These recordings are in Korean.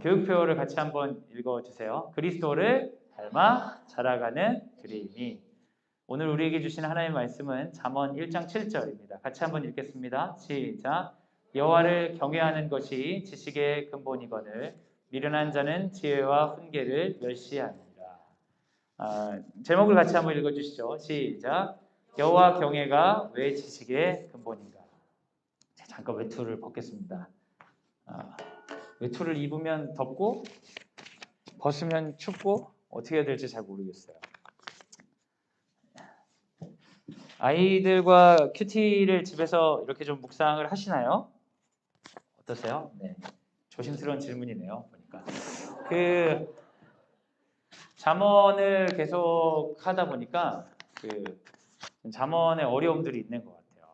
교육표를 같이 한번 읽어주세요. 그리스도를 닮아 자라가는 그림이. 오늘 우리에게 주신 하나님의 말씀은 잠언 1장 7절입니다. 같이 한번 읽겠습니다. 시작. 여호와를 경외하는 것이 지식의 근본이거늘 미련한 자는 지혜와 훈계를 멸시하느니라. 제목을 같이 한번 읽어주시죠. 시작. 여호와 경외가 왜 지식의 근본인가. 잠깐 외투를 벗겠습니다. 외투를 입으면 덥고 벗으면 춥고 어떻게 해야 될지 잘 모르겠어요. 아이들과 큐티를 집에서 이렇게 좀 묵상을 하시나요? 어떠세요? 네. 조심스러운 질문이네요. 보니까 잠언을 계속 하다 보니까 잠언의 어려움들이 있는 것 같아요.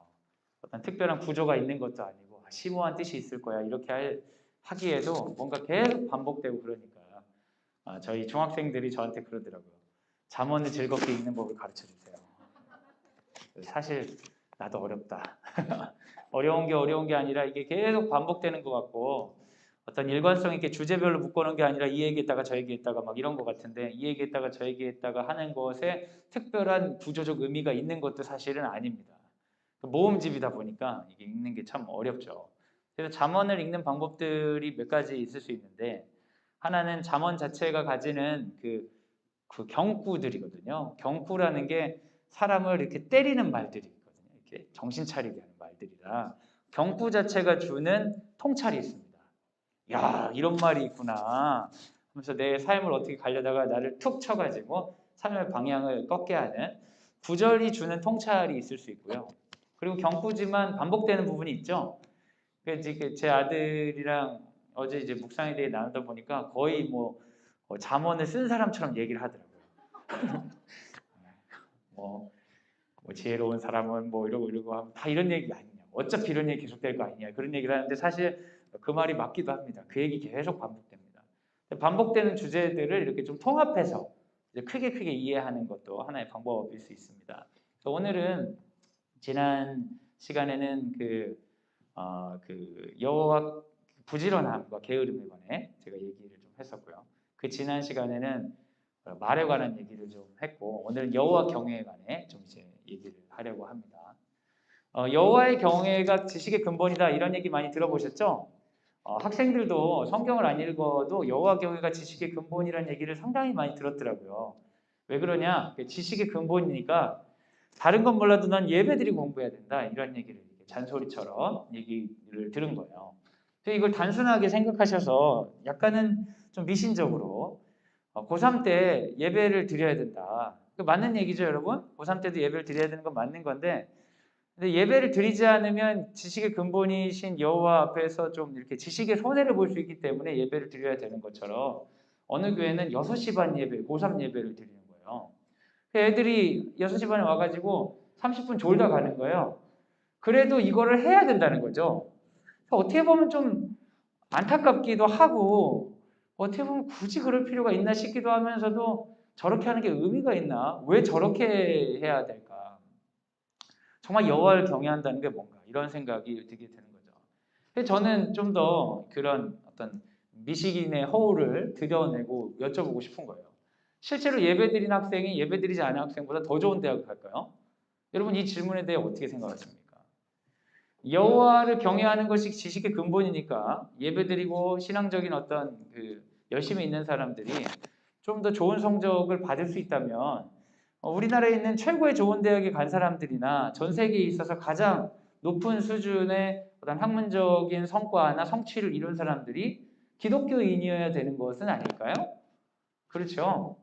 어떤 특별한 구조가 있는 것도 아니고 심오한 뜻이 있을 거야 이렇게 하기에도 뭔가 계속 반복되고 그러니까 저희 중학생들이 저한테 그러더라고요. 잠언을 즐겁게 읽는 법을 가르쳐 주세요. 사실 나도 어렵다. 어려운 게 아니라 이게 계속 반복되는 것 같고 어떤 일관성 있게 주제별로 묶어놓은 게 아니라 이 얘기했다가 저 얘기했다가 막 이런 것 같은데 이 얘기했다가 저 얘기했다가 하는 것에 특별한 구조적 의미가 있는 것도 사실은 아닙니다. 모음집이다 보니까 이게 읽는 게 참 어렵죠. 그래서 잠언을 읽는 방법들이 몇 가지 있을 수 있는데 하나는 잠언 자체가 가지는 그 경구들이거든요. 경구라는 게 사람을 이렇게 때리는 말들이 있거든요. 이렇게 정신 차리게 하는 말들이라 경구 자체가 주는 통찰이 있습니다. 야, 이런 말이 있구나 하면서 내 삶을 어떻게 가려다가 나를 툭 쳐가지고 삶의 방향을 꺾게 하는 구절이 주는 통찰이 있을 수 있고요. 그리고 경구지만 반복되는 부분이 있죠. 제 아들이랑 어제 이제 묵상에 대해 나누다 보니까 거의 잠언을 쓴 사람처럼 얘기를 하더라고요. 뭐 지혜로운 사람은 이러고 하면 다 이런 얘기 아니냐. 어차피 이런 얘기 계속될 거 아니냐. 그런 얘기를 하는데 사실 그 말이 맞기도 합니다. 그 얘기 계속 반복됩니다. 반복되는 주제들을 이렇게 좀 통합해서 이제 크게 이해하는 것도 하나의 방법일 수 있습니다. 오늘은 지난 시간에는 여호와 부지런함과 게으름에 관해 제가 얘기를 좀 했었고요. 그 지난 시간에는 말에 관한 얘기를 좀 했고 오늘은 여호와 경외에 관해 좀 이제 얘기를 하려고 합니다. 여호와의 경외가 지식의 근본이다 이런 얘기 많이 들어보셨죠? 학생들도 성경을 안 읽어도 여호와 경외가 지식의 근본이라는 얘기를 상당히 많이 들었더라고요. 왜 그러냐? 지식의 근본이니까 다른 건 몰라도 난 예배드리고 공부해야 된다 이런 얘기를 잔소리처럼 얘기를 들은 거예요. 이걸 단순하게 생각하셔서 약간은 좀 미신적으로 고3 때 예배를 드려야 된다. 맞는 얘기죠, 여러분? 고3 때도 예배를 드려야 되는 건 맞는 건데 근데 예배를 드리지 않으면 지식의 근본이신 여호와 앞에서 좀 이렇게 지식의 손해를 볼 수 있기 때문에 예배를 드려야 되는 것처럼 어느 교회는 6시 반 예배, 고3 예배를 드리는 거예요. 애들이 6시 반에 와가지고 30분 졸다 가는 거예요. 그래도 이거를 해야 된다는 거죠. 어떻게 보면 좀 안타깝기도 하고 어떻게 보면 굳이 그럴 필요가 있나 싶기도 하면서도 저렇게 하는 게 의미가 있나? 왜 저렇게 해야 될까? 정말 여호와를 경외한다는 게 뭔가 이런 생각이 들게 되는 거죠. 그래서 저는 좀 더 그런 어떤 미식인의 허울을 드러내고 여쭤보고 싶은 거예요. 실제로 예배드린 학생이 예배드리지 않은 학생보다 더 좋은 대학을 갈까요? 여러분 이 질문에 대해 어떻게 생각하십니까? 여호와를 경외하는 것이 지식의 근본이니까 예배드리고 신앙적인 어떤 열심히 있는 사람들이 좀 더 좋은 성적을 받을 수 있다면 우리나라에 있는 최고의 좋은 대학에 간 사람들이나 전 세계에 있어서 가장 높은 수준의 어떤 학문적인 성과나 성취를 이룬 사람들이 기독교인이어야 되는 것은 아닐까요? 그렇죠.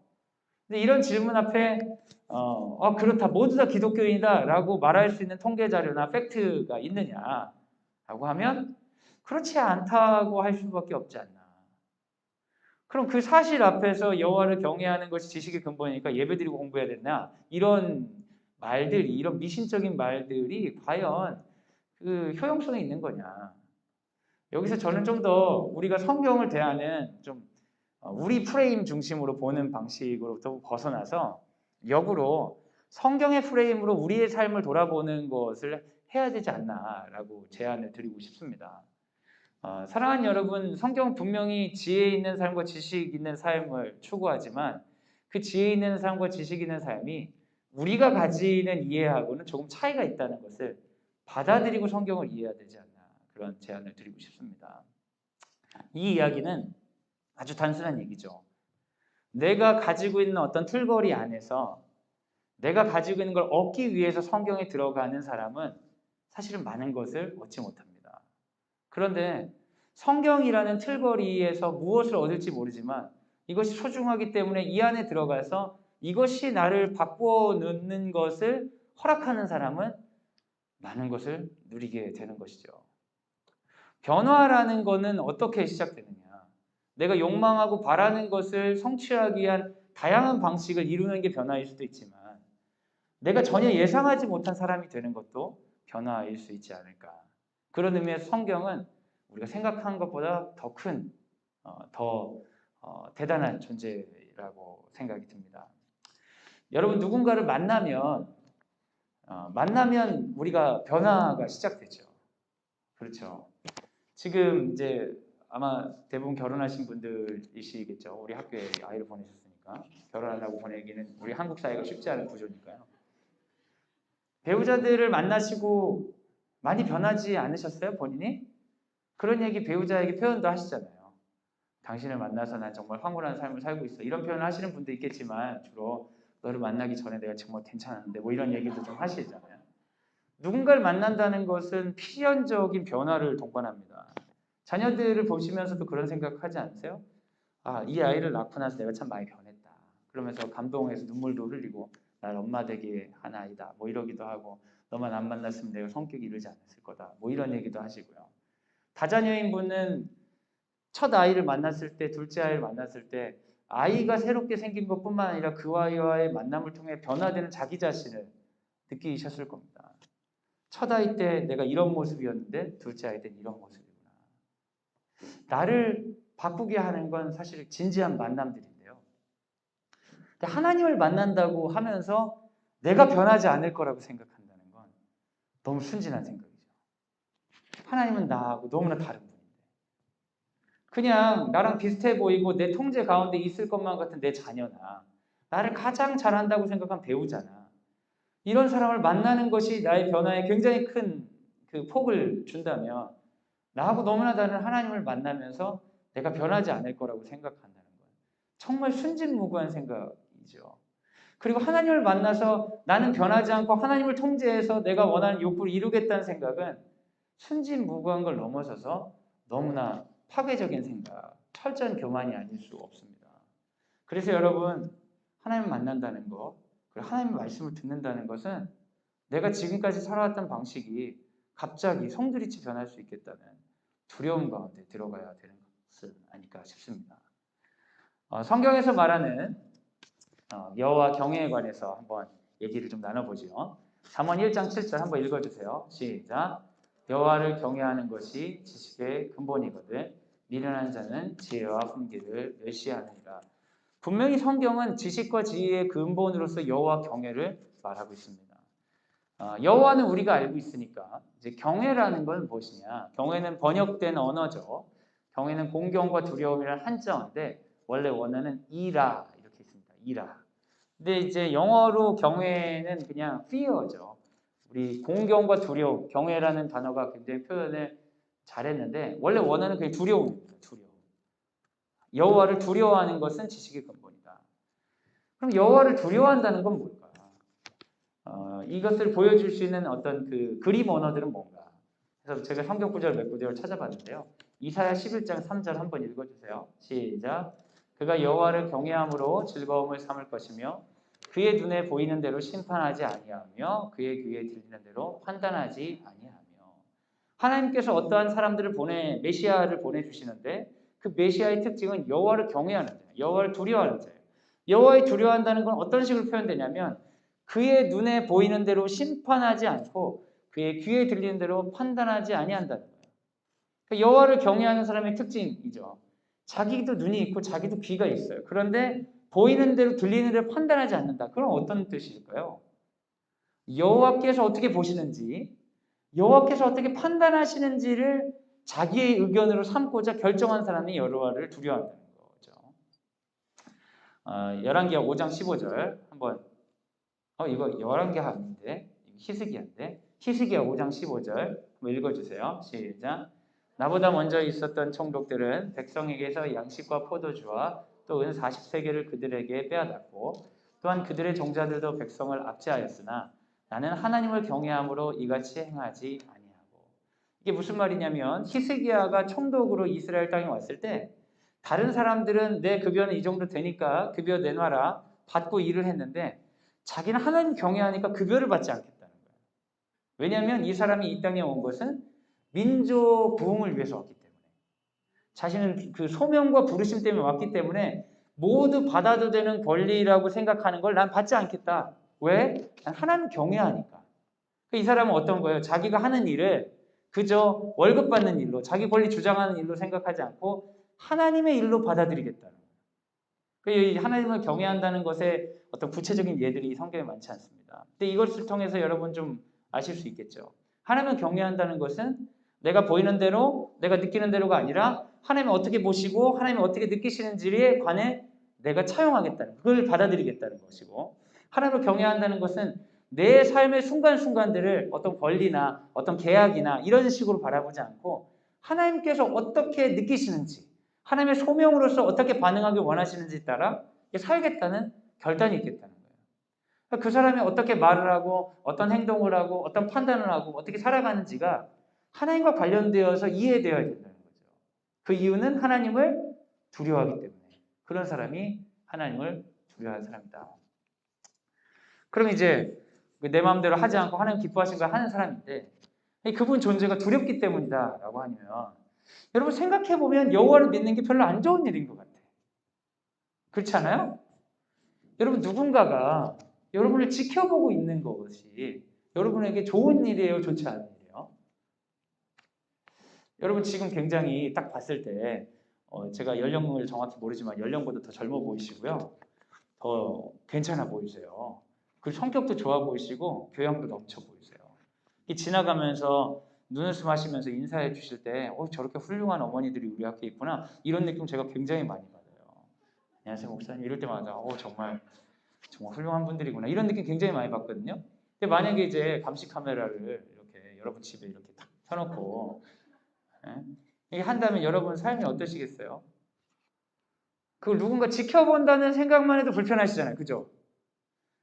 근데 이런 질문 앞에 그렇다 모두 다 기독교인이다라고 말할 수 있는 통계 자료나 팩트가 있느냐라고 하면 그렇지 않다고 할 수밖에 없지 않나. 그럼 그 사실 앞에서 여호와를 경외하는 것이 지식의 근본이니까 예배드리고 공부해야 되나? 이런 말들이 이런 미신적인 말들이 과연 그 효용성이 있는 거냐? 여기서 저는 좀 더 우리가 성경을 대하는 좀 우리 프레임 중심으로 보는 방식으로부터 벗어나서 역으로 성경의 프레임으로 우리의 삶을 돌아보는 것을 해야 되지 않나라고 제안을 드리고 싶습니다. 사랑하는 여러분, 성경은 분명히 지혜 있는 삶과 지식 있는 삶을 추구하지만 그 지혜 있는 삶과 지식 있는 삶이 우리가 가지는 이해하고는 조금 차이가 있다는 것을 받아들이고 성경을 이해해야 되지 않나, 그런 제안을 드리고 싶습니다. 이 이야기는 아주 단순한 얘기죠. 내가 가지고 있는 어떤 틀거리 안에서 내가 가지고 있는 걸 얻기 위해서 성경에 들어가는 사람은 사실은 많은 것을 얻지 못합니다. 그런데 성경이라는 틀거리에서 무엇을 얻을지 모르지만 이것이 소중하기 때문에 이 안에 들어가서 이것이 나를 바꾸어 놓는 것을 허락하는 사람은 많은 것을 누리게 되는 것이죠. 변화라는 것은 어떻게 시작되느냐? 내가 욕망하고 바라는 것을 성취하기 위한 다양한 방식을 이루는 게 변화일 수도 있지만 내가 전혀 예상하지 못한 사람이 되는 것도 변화일 수 있지 않을까. 그런 의미에서 성경은 우리가 생각한 것보다 더 큰, 더 대단한 존재라고 생각이 듭니다. 여러분, 누군가를 만나면 우리가 변화가 시작되죠. 그렇죠. 지금 이제 아마 대부분 결혼하신 분들이시겠죠. 우리 학교에 아이를 보내셨으니까. 결혼 안 하고 보내기는 우리 한국 사회가 쉽지 않은 구조니까요. 배우자들을 만나시고 많이 변하지 않으셨어요, 본인이? 그런 얘기 배우자에게 표현도 하시잖아요. 당신을 만나서 난 정말 황홀한 삶을 살고 있어. 이런 표현을 하시는 분도 있겠지만 주로 너를 만나기 전에 내가 정말 괜찮았는데 뭐 이런 얘기도 좀 하시잖아요. 누군가를 만난다는 것은 필연적인 변화를 동반합니다. 자녀들을 보시면서도 그런 생각하지 않으세요? 아, 이 아이를 낳고 나서 내가 참 많이 변했다. 그러면서 감동해서 눈물도 흘리고 날 엄마 되게 한 아이다. 뭐 이러기도 하고 너만 안 만났으면 내가 성격이 이러지 않았을 거다. 뭐 이런 얘기도 하시고요. 다자녀인 분은 첫 아이를 만났을 때, 둘째 아이를 만났을 때 아이가 새롭게 생긴 것뿐만 아니라 그 아이와의 만남을 통해 변화되는 자기 자신을 느끼셨을 겁니다. 첫 아이 때 내가 이런 모습이었는데 둘째 아이 때는 이런 모습이구나. 나를 바꾸게 하는 건 사실 진지한 만남들인데요. 하나님을 만난다고 하면서 내가 변하지 않을 거라고 생각한다는 건 너무 순진한 생각이죠. 하나님은 나하고 너무나 다른 분인데 그냥 나랑 비슷해 보이고 내 통제 가운데 있을 것만 같은 내 자녀나 나를 가장 잘한다고 생각한 배우자나 이런 사람을 만나는 것이 나의 변화에 굉장히 큰 그 폭을 준다면 나하고 너무나 다른 하나님을 만나면서 내가 변하지 않을 거라고 생각한다는 건 정말 순진무구한 생각이죠. 그리고 하나님을 만나서 나는 변하지 않고 하나님을 통제해서 내가 원하는 욕구를 이루겠다는 생각은 순진무구한 걸 넘어서서 너무나 파괴적인 생각, 철저한 교만이 아닐 수 없습니다. 그래서 여러분, 하나님을 만난다는 것, 그리고 하나님의 말씀을 듣는다는 것은 내가 지금까지 살아왔던 방식이 갑자기 송두리째 변할 수 있겠다는 두려움 가운데 들어가야 되는 것은 아닐까 싶습니다. 성경에서 말하는 여호와 경외에 관해서 한번 얘기를 좀 나눠보죠. 잠언 1장 7절 한번 읽어주세요. 시작. 여호와를 경외하는 것이 지식의 근본이거든 미련한 자는 지혜와 훈계를 멸시하느니라. 분명히 성경은 지식과 지혜의 근본으로서 여호와 경외를 말하고 있습니다. 여호와는 우리가 알고 있으니까 이제 경외라는 건 무엇이냐? 경외는 번역된 언어죠. 경외는 공경과 두려움이라는 한자어인데 원래 원어는 이라 이렇게 있습니다. 이라. 근데 이제 영어로 경외는 그냥 fear죠. 우리 공경과 두려움, 경외라는 단어가 굉장히 표현을 잘했는데 원래 원어는 그게 두려움입니다. 두려움. 여호와를 두려워하는 것은 지식의 근본이다. 그럼 여호와를 두려워한다는 건 뭘까? 이것을 보여줄 수 있는 어떤 그 그림 언어들은 뭔가? 그래서 제가 성경 구절 몇 구절을 찾아봤는데요. 이사야 11장 3절 한번 읽어주세요. 시작. 그가 여호와를 경외함으로 즐거움을 삼을 것이며 그의 눈에 보이는 대로 심판하지 아니하며 그의 귀에 들리는 대로 판단하지 아니하며. 하나님께서 어떠한 사람들을 메시아를 보내주시는데 그 메시아의 특징은 여호와를 경외하는 자예요. 여호와를 두려워하는 자예요. 여호와를 두려워한다는 건 어떤 식으로 표현되냐면 그의 눈에 보이는 대로 심판하지 않고 그의 귀에 들리는 대로 판단하지 아니한다는 거예요. 그러니까 여호와를 경외하는 사람의 특징이죠. 자기도 눈이 있고 자기도 귀가 있어요. 그런데 보이는 대로 들리는 대로 판단하지 않는다. 그럼 어떤 뜻일까요? 여호와께서 어떻게 보시는지, 여호와께서 어떻게 판단하시는지를 자기의 의견으로 삼고자 결정한 사람이 여호와를 두려워한다는 거죠. 열왕기하 5장 15절 한번 이거 열왕기하 아닌데 히스기야인데 히스기야 5장 15절 한번 읽어주세요. 시작. 나보다 먼저 있었던 총독들은 백성에게서 양식과 포도주와 또 은 40세겔을 그들에게 빼앗았고 또한 그들의 종자들도 백성을 압제하였으나 나는 하나님을 경외함으로 이같이 행하지 아니하고. 이게 무슨 말이냐면 히스기야가 총독으로 이스라엘 땅에 왔을 때 다른 사람들은 내 급여는 이 정도 되니까 급여 내놔라 받고 일을 했는데 자기는 하나님 경외하니까 급여를 받지 않겠다는 거예요. 왜냐하면 이 사람이 이 땅에 온 것은 민족 부흥을 위해서 왔기 때문에 자신은 그 소명과 부르심 때문에 왔기 때문에 모두 받아도 되는 권리라고 생각하는 걸 난 받지 않겠다. 왜? 난 하나님 경외하니까. 이 사람은 어떤 거예요? 자기가 하는 일을 그저 월급 받는 일로 자기 권리 주장하는 일로 생각하지 않고 하나님의 일로 받아들이겠다는 거예요. 하나님을 경외한다는 것에 어떤 구체적인 예들이 성경에 많지 않습니다. 근데 이것을 통해서 여러분 좀 아실 수 있겠죠. 하나님을 경외한다는 것은 내가 보이는 대로, 내가 느끼는 대로가 아니라 하나님이 어떻게 보시고 하나님이 어떻게 느끼시는지에 관해 내가 차용하겠다는, 그걸 받아들이겠다는 것이고, 하나님을 경외한다는 것은 내 삶의 순간순간들을 어떤 권리나 어떤 계약이나 이런 식으로 바라보지 않고 하나님께서 어떻게 느끼시는지, 하나님의 소명으로서 어떻게 반응하기 원하시는지에 따라 살겠다는 결단이 있겠다는 거예요. 그 사람이 어떻게 말을 하고 어떤 행동을 하고 어떤 판단을 하고 어떻게 살아가는지가 하나님과 관련되어서 이해되어야 된다는 거죠. 그 이유는 하나님을 두려워하기 때문에 그런 사람이 하나님을 두려워하는 사람이다. 그럼 이제 내 마음대로 하지 않고 하나님 기뻐하신 걸 하는 사람인데 그분 존재가 두렵기 때문이다 라고 하면 여러분 생각해보면 여호와를 믿는 게 별로 안 좋은 일인 것 같아요. 그렇지 않아요? 여러분 누군가가 여러분을 지켜보고 있는 것이 여러분에게 좋은 일이에요? 좋지 않은 일이에요? 여러분 지금 굉장히 딱 봤을 때 제가 연령을 정확히 모르지만 연령보다 더 젊어 보이시고요. 더 괜찮아 보이세요. 그리고 성격도 좋아 보이시고 교양도 넘쳐 보이세요. 이 지나가면서 눈웃음 하시면서 인사해 주실 때 저렇게 훌륭한 어머니들이 우리 앞에 있구나 이런 느낌 제가 굉장히 많이 받아요. 안녕하세요 목사님 이럴 때마다 정말 훌륭한 분들이구나 이런 느낌 굉장히 많이 받거든요. 근데 만약에 이제 감시 카메라를 이렇게 여러분 집에 이렇게 딱 켜놓고 이게 한다면 여러분 삶이 어떠시겠어요? 그걸 누군가 지켜본다는 생각만 해도 불편하시잖아요. 그죠?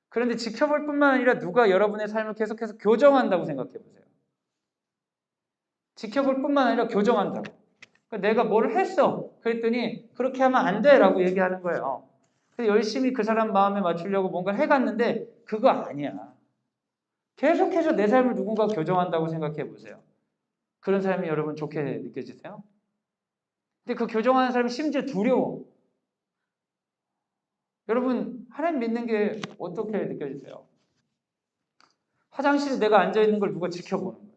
그런데 지켜볼 뿐만 아니라 누가 여러분의 삶을 계속해서 교정한다고 생각해 보세요. 지켜볼 뿐만 아니라 교정한다고. 그러니까 내가 뭘 했어. 그랬더니 그렇게 하면 안 돼 라고 얘기하는 거예요. 그래서 열심히 그 사람 마음에 맞추려고 뭔가를 해갔는데 그거 아니야. 계속해서 내 삶을 누군가 교정한다고 생각해 보세요. 그런 사람이 여러분 좋게 느껴지세요? 근데 그 교정하는 사람이 심지어 두려워. 여러분 하나님 믿는 게 어떻게 느껴지세요? 화장실에 내가 앉아있는 걸 누가 지켜보는 거예요.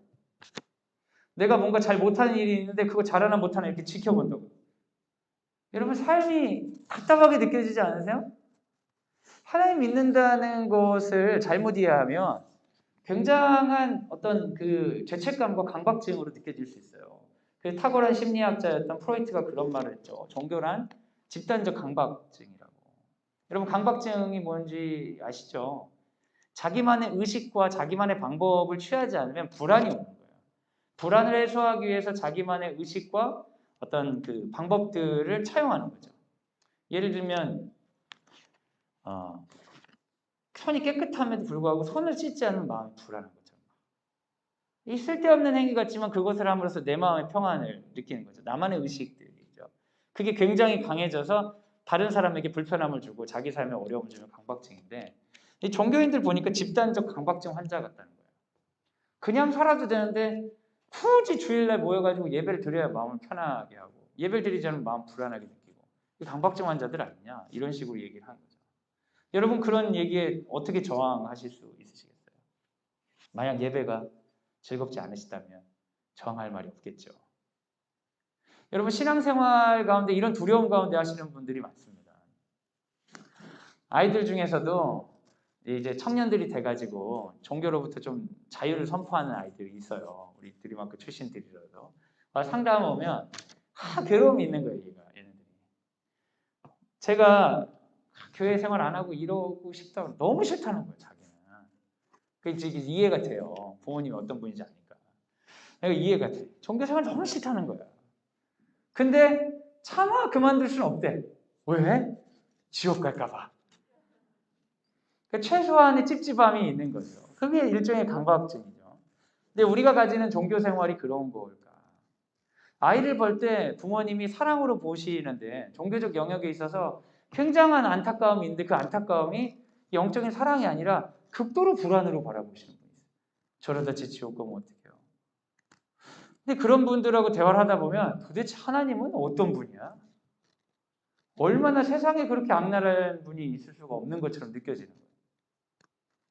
내가 뭔가 잘 못하는 일이 있는데 그거 잘하나 못하나 이렇게 지켜본다고. 여러분 삶이 답답하게 느껴지지 않으세요? 하나님 믿는다는 것을 잘못 이해하면 굉장한 어떤 그 죄책감과 강박증으로 느껴질 수 있어요. 그 탁월한 심리학자였던 프로이트가 그런 말을 했죠. 종교란 집단적 강박증이라고. 여러분 강박증이 뭔지 아시죠? 자기만의 의식과 자기만의 방법을 취하지 않으면 불안이 오는 거예요. 불안을 해소하기 위해서 자기만의 의식과 어떤 그 방법들을 차용하는 거죠. 예를 들면 손이 깨끗함에도 불구하고 손을 씻지 않으면 마음이 불안한 거죠. 이 쓸데없는 행위 같지만 그것을 함으로써 내 마음의 평안을 느끼는 거죠. 나만의 의식들이죠. 그게 굉장히 강해져서 다른 사람에게 불편함을 주고 자기 삶에 어려움을 주는 강박증인데 이 종교인들 보니까 집단적 강박증 환자 같다는 거예요. 그냥 살아도 되는데 굳이 주일날 모여가지고 예배를 드려야 마음을 편하게 하고 예배를 드리지 않으면 마음 불안하게 느끼고 이 강박증 환자들 아니냐 이런 식으로 얘기를 하는 거죠. 여러분 그런 얘기에 어떻게 저항하실 수 있으시겠어요? 만약 예배가 즐겁지 않으시다면 저항할 말이 없겠죠. 여러분 신앙생활 가운데 이런 두려움 가운데 하시는 분들이 많습니다. 아이들 중에서도 이제 청년들이 돼가지고 종교로부터 좀 자유를 선포하는 아이들이 있어요. 우리 드림학교 출신들이라도 상담 오면 괴로움이 있는 거예요, 얘네들이. 제가 교회 생활 안 하고 이러고 싶다고 너무 싫다는 거예요, 자기는. 그게 이해가 돼요. 부모님이 어떤 분인지 아니까. 내가 이해가 돼. 종교 생활 너무 싫다는 거야. 근데 차마 그만둘 수는 없대. 왜? 지옥 갈까 봐. 그러니까 최소한의 찝찝함이 있는 거죠. 그게 일종의 강박증이죠. 근데 우리가 가지는 종교 생활이 그런 걸까? 아이를 볼 때 부모님이 사랑으로 보시는데 종교적 영역에 있어서 굉장한 안타까움이 있는데 그 안타까움이 영적인 사랑이 아니라 극도로 불안으로 바라보시는 분이 있어요. 저러다 지 지옥 가면 어떡해요? 근데 그런 분들하고 대화를 하다 보면 도대체 하나님은 어떤 분이야? 얼마나 세상에 그렇게 악랄한 분이 있을 수가 없는 것처럼 느껴지는 거예요.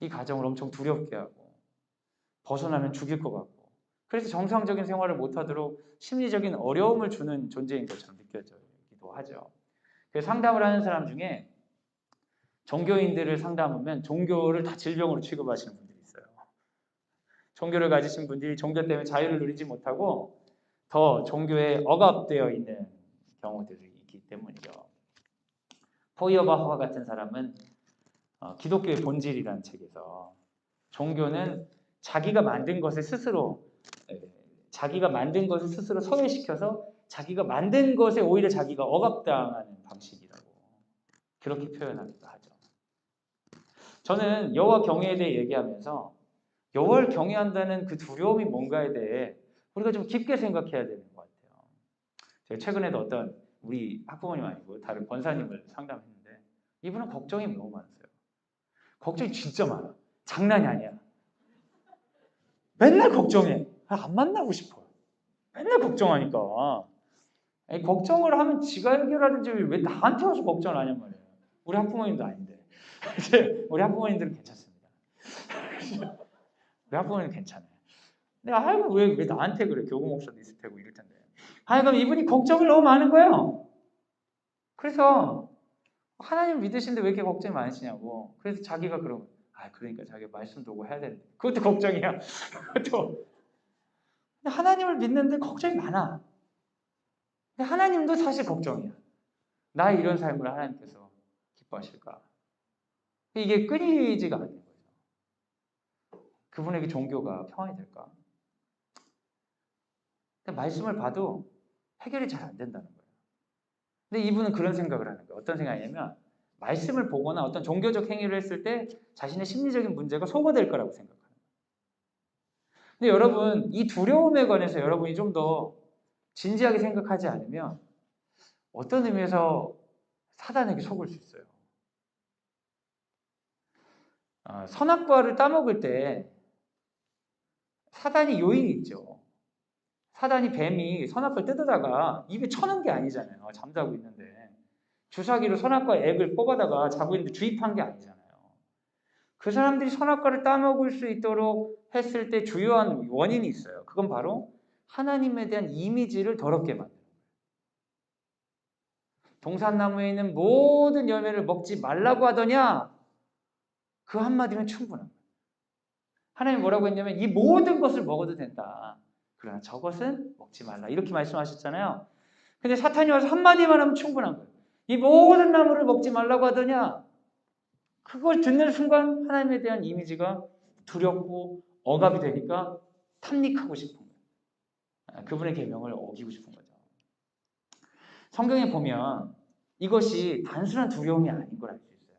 이 가정을 엄청 두렵게 하고 벗어나면 죽일 것 같고 그래서 정상적인 생활을 못하도록 심리적인 어려움을 주는 존재인 것처럼 느껴지기도 하죠. 그래서 상담을 하는 사람 중에 종교인들을 상담하면 종교를 다 질병으로 취급하시는 분들이 있어요. 종교를 가지신 분들이 종교 때문에 자유를 누리지 못하고 더 종교에 억압되어 있는 경우들이 있기 때문이죠. 포이어바흐와 같은 사람은 기독교의 본질이라는 책에서 종교는 자기가 만든 것을 스스로 소외시켜서 자기가 만든 것에 오히려 자기가 억압당하는 방식이라고 그렇게 표현하기도 하죠. 저는 여호와 경외에 대해 얘기하면서 여호와를 경외한다는 그 두려움이 뭔가에 대해 우리가 좀 깊게 생각해야 되는 것 같아요. 제가 최근에도 어떤 우리 학부모님 아니고 다른 권사님을 상담했는데 이분은 걱정이 너무 많았어요. 걱정이 진짜 많아. 장난이 아니야. 맨날 걱정해. 안 만나고 싶어. 맨날 걱정하니까. 아니, 걱정을 하면 지가 해결하든지 왜 나한테 와서 걱정을 하냔 말이에요. 우리 학부모님도 아닌데. 우리 학부모님들은 괜찮습니다. 우리 학부모님은 괜찮아요. 근데 하여간 왜 나한테 그래? 교구 목사도 있을 테고 이럴 텐데. 하여간 이분이 걱정이 너무 많은 거예요. 그래서 하나님 믿으시는데 왜 이렇게 걱정이 많으시냐고. 그래서 자기가 그러고 그러니까 자기가 말씀도 오고 해야 되는데 그것도 걱정이야. 그것도. 근데 하나님을 믿는데 걱정이 많아. 근데 하나님도 사실 걱정이야. 나 이런 삶을 하나님께서 기뻐하실까? 이게 끊이지가 않는 거죠. 그분에게 종교가 평안이 될까? 근데 말씀을 봐도 해결이 잘 안 된다는 거예요. 근데 이분은 그런 생각을 하는 거예요. 어떤 생각이냐면 말씀을 보거나 어떤 종교적 행위를 했을 때 자신의 심리적인 문제가 소거될 거라고 생각하는 거예요. 근데 여러분 이 두려움에 관해서 여러분이 좀 더 진지하게 생각하지 않으면 어떤 의미에서 사단에게 속을 수 있어요. 선악과를 따먹을 때 사단이 요인이 있죠. 사단이 뱀이 선악과를 뜯어다가 입에 쳐넣은 게 아니잖아요. 잠자고 있는데. 주사기로 선악과 액을 뽑아다가 자고 있는데 주입한 게 아니잖아요. 그 사람들이 선악과를 따먹을 수 있도록 했을 때 주요한 원인이 있어요. 그건 바로 하나님에 대한 이미지를 더럽게 만드는 거예요. 동산나무에 있는 모든 열매를 먹지 말라고 하더냐? 그 한마디면 충분한 거예요. 하나님 뭐라고 했냐면 이 모든 것을 먹어도 된다. 그러나 저것은 먹지 말라. 이렇게 말씀하셨잖아요. 근데 사탄이 와서 한마디만 하면 충분한 거예요. 이 모든 나무를 먹지 말라고 하더냐? 그걸 듣는 순간 하나님에 대한 이미지가 두렵고 억압이 되니까 탐닉하고 싶은 거예요. 그분의 계명을 어기고 싶은 거죠. 성경에 보면 이것이 단순한 두려움이 아닌 걸 알 수 있어요.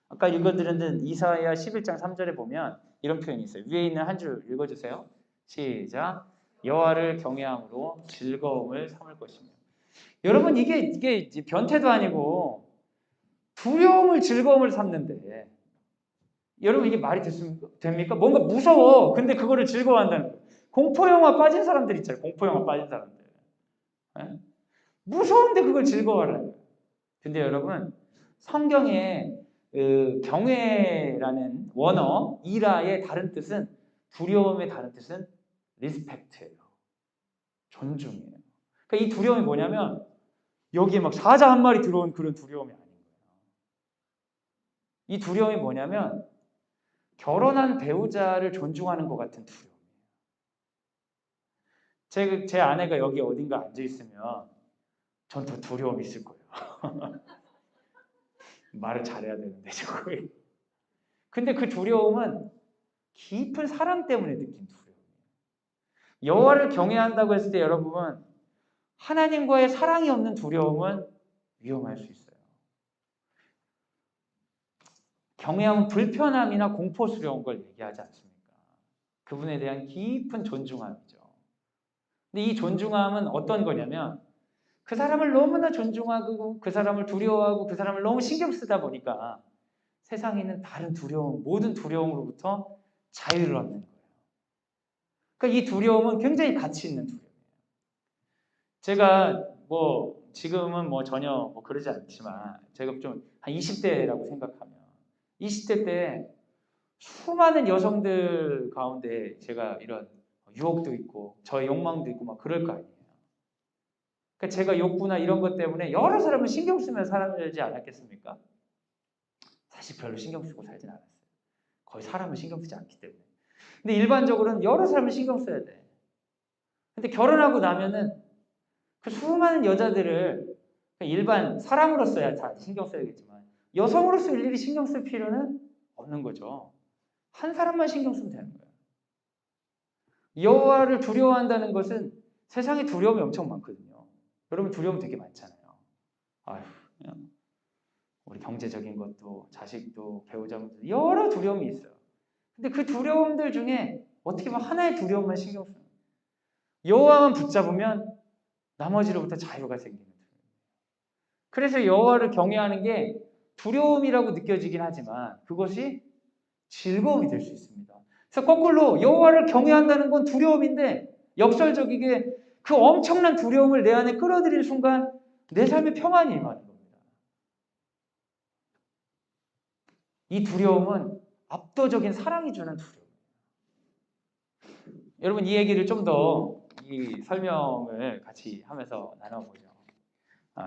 아까 읽어드렸던 이사야 11장 3절에 보면 이런 표현이 있어요. 위에 있는 한 줄 읽어주세요. 시작. 여호와를 경외함으로 즐거움을 삼을 것이며. 여러분 이게 변태도 아니고 두려움을 즐거움을 삼는데 여러분 이게 말이 됩니까? 뭔가 무서워. 근데 그거를 즐거워한다는 거예요. 공포영화 빠진 사람들 있잖아요. 공포영화 빠진 사람들. 네? 무서운데 그걸 즐거워하라는 거예요. 근데 여러분 성경에 경외라는 원어 이라의 다른 뜻은 두려움의 다른 뜻은 리스펙트예요. 존중이에요. 그러니까 이 두려움이 뭐냐면 여기에 막 사자 한 마리 들어온 그런 두려움이 아닌 거예요. 이 두려움이 뭐냐면 결혼한 배우자를 존중하는 것 같은 두려움이에요. 제 아내가 여기 어딘가 앉아 있으면 전 더 두려움이 있을 거예요. 말을 잘해야 되는데 저거. 근데 그 두려움은 깊은 사랑 때문에 느낀 두려움이에요. 여호와를 경외한다고 했을 때 여러분, 하나님과의 사랑이 없는 두려움은 위험할 수 있어요. 경외함은 불편함이나 공포스러운 걸 얘기하지 않습니까? 그분에 대한 깊은 존중함이죠. 근데 이 존중함은 어떤 거냐면 그 사람을 너무나 존중하고 그 사람을 두려워하고 그 사람을 너무 신경 쓰다 보니까 세상에 있는 다른 두려움, 모든 두려움으로부터 자유를 얻는 거예요. 그러니까 이 두려움은 굉장히 가치 있는 두려움이에요. 제가 지금은 전혀 그러지 않지만 제가 좀 한 20대라고 생각하면 20대 때 수많은 여성들 가운데 제가 이런 유혹도 있고 저의 욕망도 있고 막 그럴 거 아니에요. 그러니까 제가 욕구나 이런 것 때문에 여러 사람을 신경 쓰며 살지 않았겠습니까? 사실 별로 신경 쓰고 살진 않았어요. 거의 사람을 신경 쓰지 않기 때문에. 근데 일반적으로는 여러 사람을 신경 써야 돼. 근데 결혼하고 나면은 그 수많은 여자들을 일반 사람으로서야 다 신경 써야겠지만 여성으로서 일일이 신경 쓸 필요는 없는 거죠. 한 사람만 신경 쓰면 되는 거예요. 여호와를 두려워한다는 것은 세상에 두려움이 엄청 많거든요. 여러분 두려움 되게 많잖아요. 아휴, 그냥 우리 경제적인 것도 자식도 배우자분도 여러 두려움이 있어요. 근데 그 두려움들 중에 어떻게 보면 하나의 두려움만 신경 써요. 여호와만 붙잡으면 나머지로부터 자유가 생기는 거예요. 그래서 여호와를 경외하는 게 두려움이라고 느껴지긴 하지만 그것이 즐거움이 될 수 있습니다. 그래서 거꾸로 여호와를 경외한다는 건 두려움인데 역설적이게 그 엄청난 두려움을 내 안에 끌어들이는 순간 내 삶에 평안이 임하는 겁니다. 이 두려움은 압도적인 사랑이 주는 두려움. 여러분 이 얘기를 좀 더 이 설명을 같이 하면서 나눠보죠.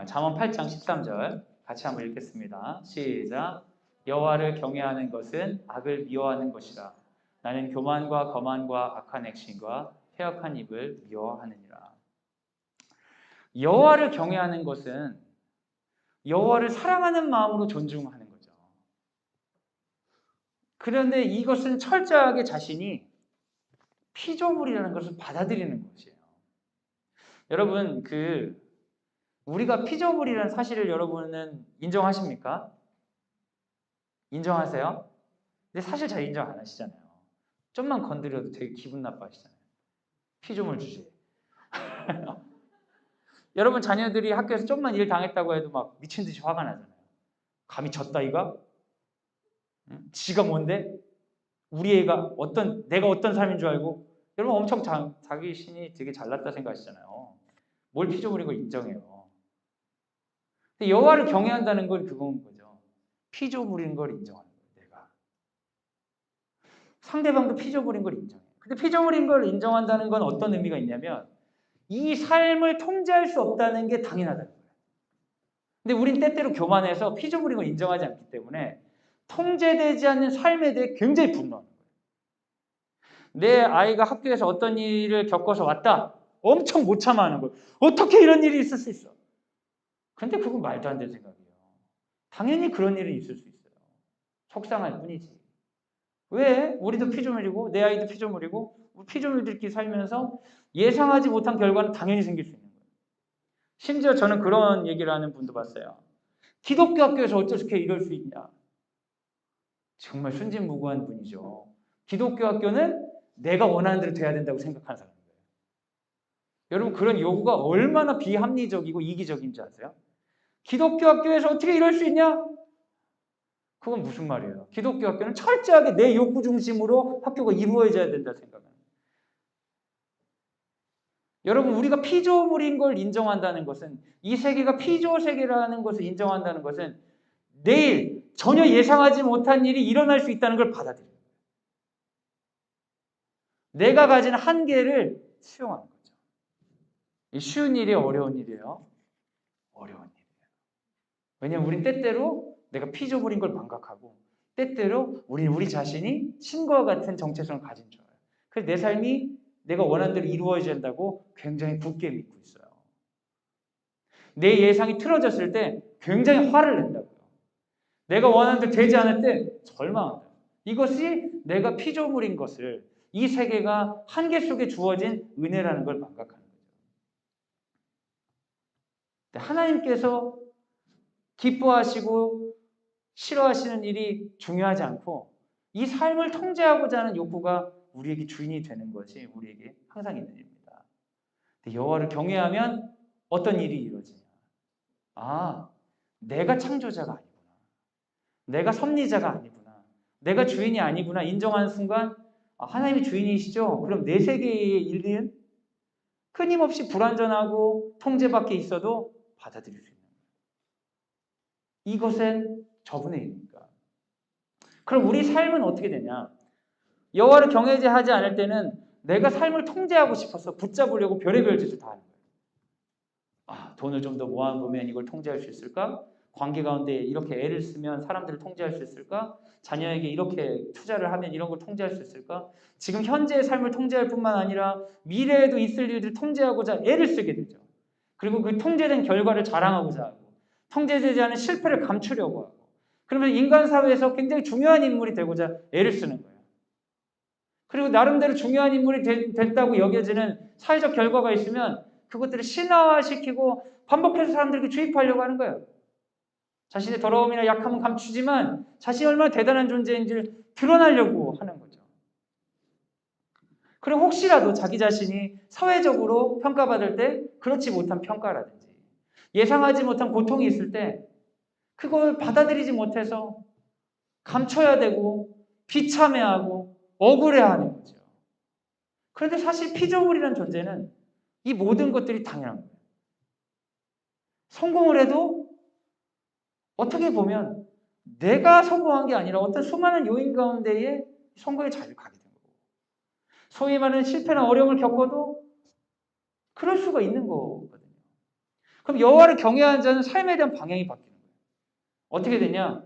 잠언 8장 13절 같이 한번 읽겠습니다. 시작. 여호와를 경외하는 것은 악을 미워하는 것이라. 나는 교만과 거만과 악한 액심과 패역한 입을 미워하느니라. 여호와를 경외하는 것은 여호와를 사랑하는 마음으로 존중하는 거죠. 그런데 이것은 철저하게 자신이 피조물이라는 것을 받아들이는 것이에요. 여러분 우리가 피조물이라는 사실을 여러분은 인정하십니까? 인정하세요? 근데 사실 잘 인정 안 하시잖아요. 좀만 건드려도 되게 기분 나빠하시잖아요. 피조물 주제에. 여러분 자녀들이 학교에서 좀만 일 당했다고 해도 막 미친 듯이 화가 나잖아요. 감히 졌다 이가? 응? 지가 뭔데? 우리 애가 내가 어떤 사람인 줄 알고? 여러분 엄청 자기 신이 되게 잘났다 생각하시잖아요. 뭘 피조물인 걸 인정해요. 근데 여호와를 경외한다는 건 그건 거죠. 피조물인 걸 인정하는 거예요. 내가. 상대방도 피조물인 걸 인정해요. 근데 피조물인 걸 인정한다는 건 어떤 의미가 있냐면 이 삶을 통제할 수 없다는 게 당연하다는 거예요. 근데 우린 때때로 교만해서 피조물인 걸 인정하지 않기 때문에 통제되지 않는 삶에 대해 굉장히 분노하는 거예요. 내 아이가 학교에서 어떤 일을 겪어서 왔다. 엄청 못 참아하는 거예요. 어떻게 이런 일이 있을 수 있어? 근데 그건 말도 안 되는 생각이에요. 당연히 그런 일은 있을 수 있어요. 속상할 뿐이지. 왜? 우리도 피조물이고 내 아이도 피조물이고 피조물들끼리 살면서 예상하지 못한 결과는 당연히 생길 수 있는 거예요. 심지어 저는 그런 얘기를 하는 분도 봤어요. 기독교 학교에서 어떻게 이럴 수 있냐. 정말 순진무구한 분이죠. 기독교 학교는 내가 원하는 대로 돼야 된다고 생각하는 사람이에요. 여러분 그런 요구가 얼마나 비합리적이고 이기적인지 아세요? 기독교 학교에서 어떻게 이럴 수 있냐? 그건 무슨 말이에요? 기독교 학교는 철저하게 내 욕구 중심으로 학교가 이루어져야 된다 생각합니다. 여러분 우리가 피조물인 걸 인정한다는 것은 이 세계가 피조 세계라는 것을 인정한다는 것은 내일 전혀 예상하지 못한 일이 일어날 수 있다는 걸 받아들여요. 내가 가진 한계를 수용하는 거죠. 쉬운 일이 어려운 일이에요. 어려운 일이에요. 왜냐하면 우린 때때로 내가 피조물인 걸 망각하고 때때로 우리 자신이 신과 같은 정체성을 가진 줄 알아요. 그래서 내 삶이 내가 원하는 대로 이루어져야 된다고 굉장히 굳게 믿고 있어요. 내 예상이 틀어졌을 때 굉장히 화를 낸다고요. 내가 원하는 대로 되지 않을 때 절망한다. 이것이 내가 피조물인 것을, 이 세계가 한계 속에 주어진 은혜라는 걸 망각하는 거죠. 하나님께서 기뻐하시고 싫어하시는 일이 중요하지 않고 이 삶을 통제하고자 하는 욕구가 우리에게 주인이 되는 것이 우리에게 항상 있는 일입니다. 여호와를 경외하면 어떤 일이 이루어지냐? 아, 내가 창조자가 아니구나. 내가 섭리자가 아니구나. 내가 주인이 아니구나 인정하는 순간 하나님이 주인이시죠? 그럼 내 세계의 일은 끊임없이 불완전하고 통제 밖에 있어도 받아들일 수 있는 거예요. 이것은 저분의 일입니까? 그럼 우리 삶은 어떻게 되냐? 여호와를 경외하지 않을 때는 내가 삶을 통제하고 싶어서 붙잡으려고 별의별 짓을 다 하는 거예요. 돈을 좀 더 모아보면 이걸 통제할 수 있을까? 관계 가운데 이렇게 애를 쓰면 사람들을 통제할 수 있을까? 자녀에게 이렇게 투자를 하면 이런 걸 통제할 수 있을까? 지금 현재의 삶을 통제할 뿐만 아니라 미래에도 있을 일들을 통제하고자 애를 쓰게 되죠. 그리고 그 통제된 결과를 자랑하고자 하고 통제되지 않은 실패를 감추려고 하고 그러면 인간 사회에서 굉장히 중요한 인물이 되고자 애를 쓰는 거예요. 그리고 나름대로 중요한 인물이 됐다고 여겨지는 사회적 결과가 있으면 그것들을 신화화시키고 반복해서 사람들에게 주입하려고 하는 거예요. 자신의 더러움이나 약함은 감추지만 자신이 얼마나 대단한 존재인지를 드러나려고 하는 거죠. 그리고 혹시라도 자기 자신이 사회적으로 평가받을 때 그렇지 못한 평가라든지 예상하지 못한 고통이 있을 때 그걸 받아들이지 못해서 감춰야 되고 비참해하고 억울해하는 거죠. 그런데 사실 피조물이라는 존재는 이 모든 것들이 당연한 거예요. 성공을 해도 어떻게 보면 내가 성공한 게 아니라 어떤 수많은 요인 가운데에 성공의 자리를 가게 된 거고 소위 말하는 실패나 어려움을 겪어도 그럴 수가 있는 거거든요. 그럼 여호와를 경외하는 자는 삶에 대한 방향이 바뀌는 거예요. 어떻게 되냐?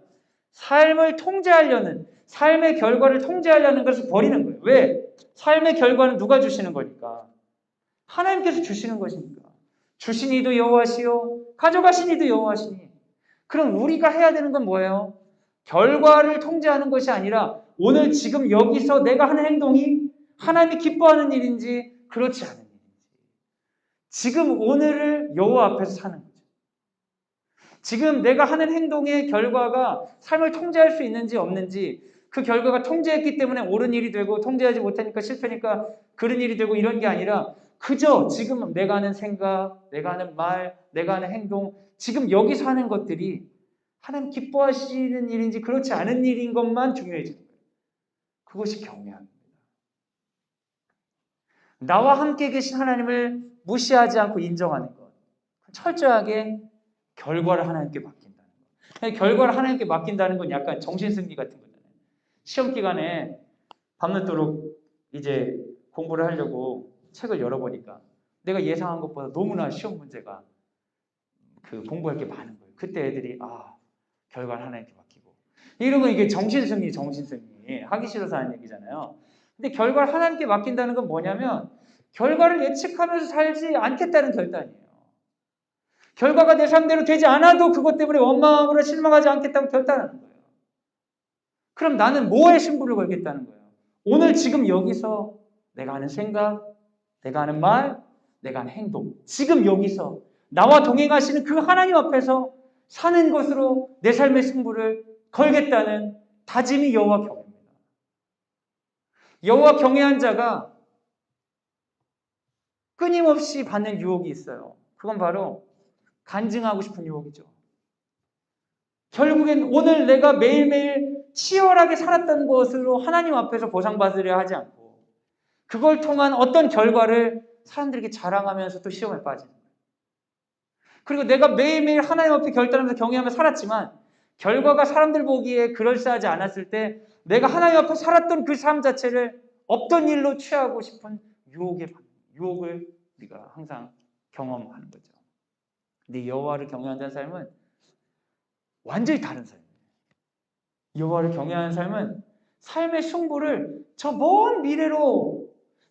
삶을 통제하려는 삶의 결과를 통제하려는 것을 버리는 거예요. 왜? 삶의 결과는 누가 주시는 거니까? 하나님께서 주시는 것이니까. 주신 이도 여호와시요 가져가신 이도 여호와시니. 그럼 우리가 해야 되는 건 뭐예요? 결과를 통제하는 것이 아니라 오늘 지금 여기서 내가 하는 행동이 하나님이 기뻐하는 일인지 그렇지 않은 일인지 지금 오늘을 여호와 앞에서 사는 거죠. 지금 내가 하는 행동의 결과가 삶을 통제할 수 있는지 없는지 그 결과가 통제했기 때문에 옳은 일이 되고 통제하지 못하니까 실패니까 그런 일이 되고 이런 게 아니라 그저 지금 내가 하는 생각, 내가 하는 말, 내가 하는 행동 지금 여기서 하는 것들이 하나님 기뻐하시는 일인지 그렇지 않은 일인 것만 중요해지는 거예요. 그것이 경외합니다. 나와 함께 계신 하나님을 무시하지 않고 인정하는 것. 철저하게 결과를 하나님께 맡긴다는 것. 결과를 하나님께 맡긴다는 건 약간 정신승리 같은 거잖아요. 시험 기간에 밤늦도록 이제 공부를 하려고 책을 열어보니까 내가 예상한 것보다 너무나 시험 문제가 공부할 게 많은 거예요. 그때 애들이 결과를 하나님께 맡기고 이러면 이게 정신승리 하기 싫어서 하는 얘기잖아요. 근데 결과를 하나님께 맡긴다는 건 뭐냐면 결과를 예측하면서 살지 않겠다는 결단이에요. 결과가 내 상대로 되지 않아도 그것 때문에 원망하거나 실망하지 않겠다고 결단하는 거예요. 그럼 나는 뭐에 승부를 걸겠다는 거예요? 오늘 지금 여기서 내가 하는 생각, 내가 하는 말, 내가 하는 행동 지금 여기서 나와 동행하시는 그 하나님 앞에서 사는 것으로 내 삶의 승부를 걸겠다는 다짐이 여호와 경외입니다. 여호와 경외한 자가 끊임없이 받는 유혹이 있어요. 그건 바로 간증하고 싶은 유혹이죠. 결국엔 오늘 내가 매일매일 치열하게 살았던 것으로 하나님 앞에서 보상받으려 하지 않고 그걸 통한 어떤 결과를 사람들에게 자랑하면서 또 시험에 빠지는 거예요. 그리고 내가 매일매일 하나님 앞에 결단하면서 경외하며 살았지만 결과가 사람들 보기에 그럴싸하지 않았을 때 내가 하나님 앞에 살았던 그 삶 자체를 없던 일로 취하고 싶은 유혹을 우리가 항상 경험하는 거죠. 근데 여호와를 경외하는 자의 삶은 완전히 다른 삶이에요. 여호와를 경외하는 삶은 삶의 승부를 저 먼 미래로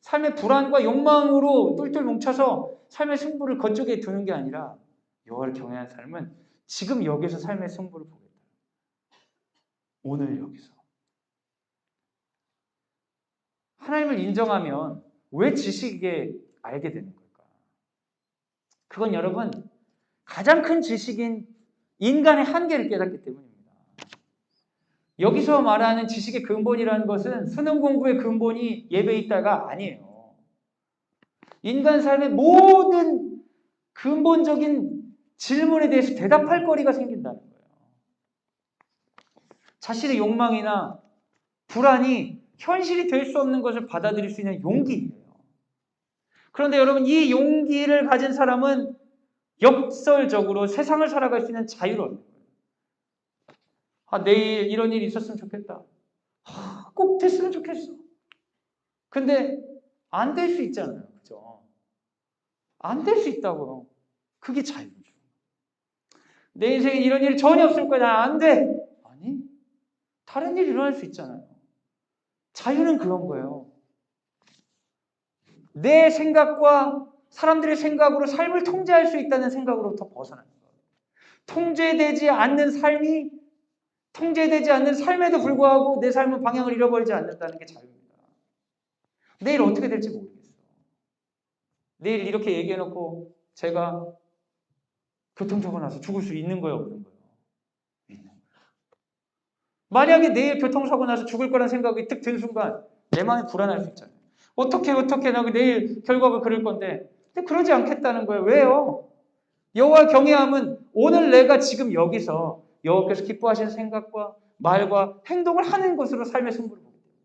삶의 불안과 욕망으로 똘똘 뭉쳐서 삶의 승부를 그쪽에 두는 게 아니라 여호와를 경외하는 삶은 지금 여기서 삶의 승부를 보겠다. 오늘 여기서. 하나님을 인정하면 왜 지식에 알게 되는 걸까? 그건 여러분 가장 큰 지식인 인간의 한계를 깨닫기 때문입니다. 여기서 말하는 지식의 근본이라는 것은 수능 공부의 근본이 예배에 있다가 아니에요. 인간 삶의 모든 근본적인 질문에 대해서 대답할 거리가 생긴다는 거예요. 자신의 욕망이나 불안이 현실이 될 수 없는 것을 받아들일 수 있는 용기예요. 그런데 여러분, 이 용기를 가진 사람은 역설적으로 세상을 살아갈 수 있는 자유를 얻는 거예요. 내일 이런 일이 있었으면 좋겠다. 꼭 됐으면 좋겠어. 근데 안 될 수 있잖아요. 그죠? 안 될 수 있다고요. 그게 자유죠. 내 인생에 이런 일이 전혀 없을 거야. 안 돼. 아니, 다른 일이 일어날 수 있잖아요. 자유는 그런 거예요. 내 생각과 사람들의 생각으로 삶을 통제할 수 있다는 생각으로부터 벗어나는 거예요. 통제되지 않는 삶에도 불구하고 내 삶은 방향을 잃어버리지 않는다는 게 자유입니다. 내일 어떻게 될지 모르겠어. 내일 이렇게 얘기해놓고 제가 교통사고 나서 죽을 수 있는 거예요, 없는 거예요? 있는 거예요. 만약에 내일 교통사고 나서 죽을 거라는 생각이 딱 든 순간 내 마음이 불안할 수 있잖아요. 어떻게 나 내일 결과가 그럴 건데. 근데 그러지 않겠다는 거예요. 왜요? 여호와 경외함은 오늘 내가 지금 여기서 여호와께서 기뻐하시는 생각과 말과 행동을 하는 것으로 삶의 승부를 보게 됩니다.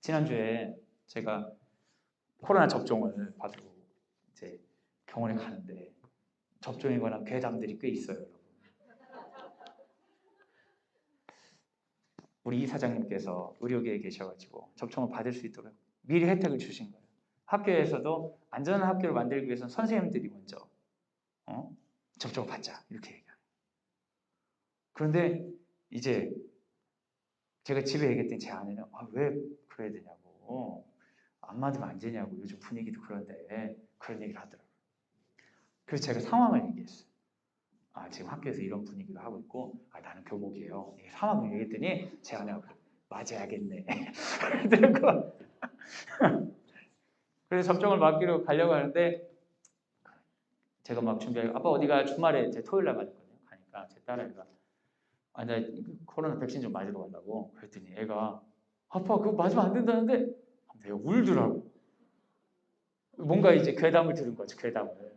지난주에 제가 코로나 접종을 받으러 이제 병원에 가는데 접종에 관한 괴담들이 꽤 있어요, 여러분. 우리 이사장님께서 의료계에 계셔가지고 접종을 받을 수 있도록 미리 혜택을 주신 거예요. 학교에서도 안전한 학교를 만들기 위해서는 선생님들이 먼저 접종을 받자 이렇게 얘기해요. 그런데 이제 제가 집에 얘기했더니 제 아내는 왜 그래야 되냐고, 안 맞으면 안 되냐고, 요즘 분위기도 그런데 그런 얘기를 하더라고요. 그래서 제가 상황을 얘기했어요. 지금 학교에서 이런 분위기로 하고 있고 나는 교복이에요. 상황을 얘기했더니 제 아내가 맞아야겠네 그러더라고요. 그래서 접종을 맞기로 가려고 하는데 제가 막 준비하고 아빠 어디가, 주말에 제 토요일 날 맞았거든요. 가니까 제 딸아이가 나 코로나 백신 좀 맞으러 가려고 그랬더니 애가 아빠 그거 맞으면 안 된다는데 내가 울더라고. 뭔가 이제 괴담을 들은 거지, 괴담을.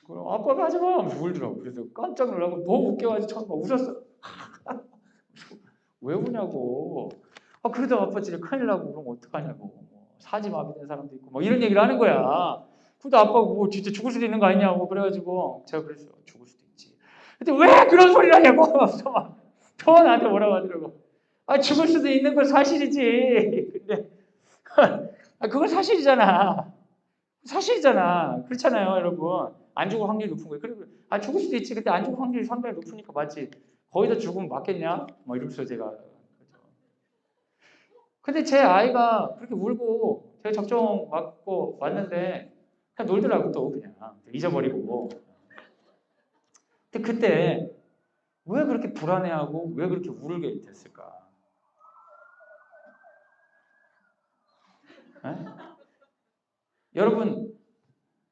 아빠 하지 마 하면서 울더라고. 그래서 깜짝 놀라고 너무 웃겨가지고 처음 웃었어. 왜 우냐고. 그러다 아빠 진짜 큰일 나고 그러면 어떡하냐고. 사지 마비된 사람도 있고 뭐 이런 얘기를 하는 거야. 근데 아빠가 뭐 진짜 죽을 수도 있는 거 아니냐고. 그래가지고 제가 그랬어요. 죽을 수도 있지. 근데 왜 그런 소리를 하냐고. 더 나한테 뭐라고 하더라고. 죽을 수도 있는 건 사실이지. 근데 그건 사실이잖아. 사실이잖아. 그렇잖아요, 여러분. 안 죽을 확률이 높은 거예요. 그리고 죽을 수도 있지. 근데 안 죽을 확률이 상당히 높으니까 맞지. 거의 다 죽으면 맞겠냐? 뭐 이러면서 제가. 근데 제 아이가 그렇게 울고 제가 접종 맞고 왔는데 그냥 놀더라고. 또 그냥 잊어버리고. 근데 그때 왜 그렇게 불안해하고 왜 그렇게 울게 됐을까? 에? 여러분,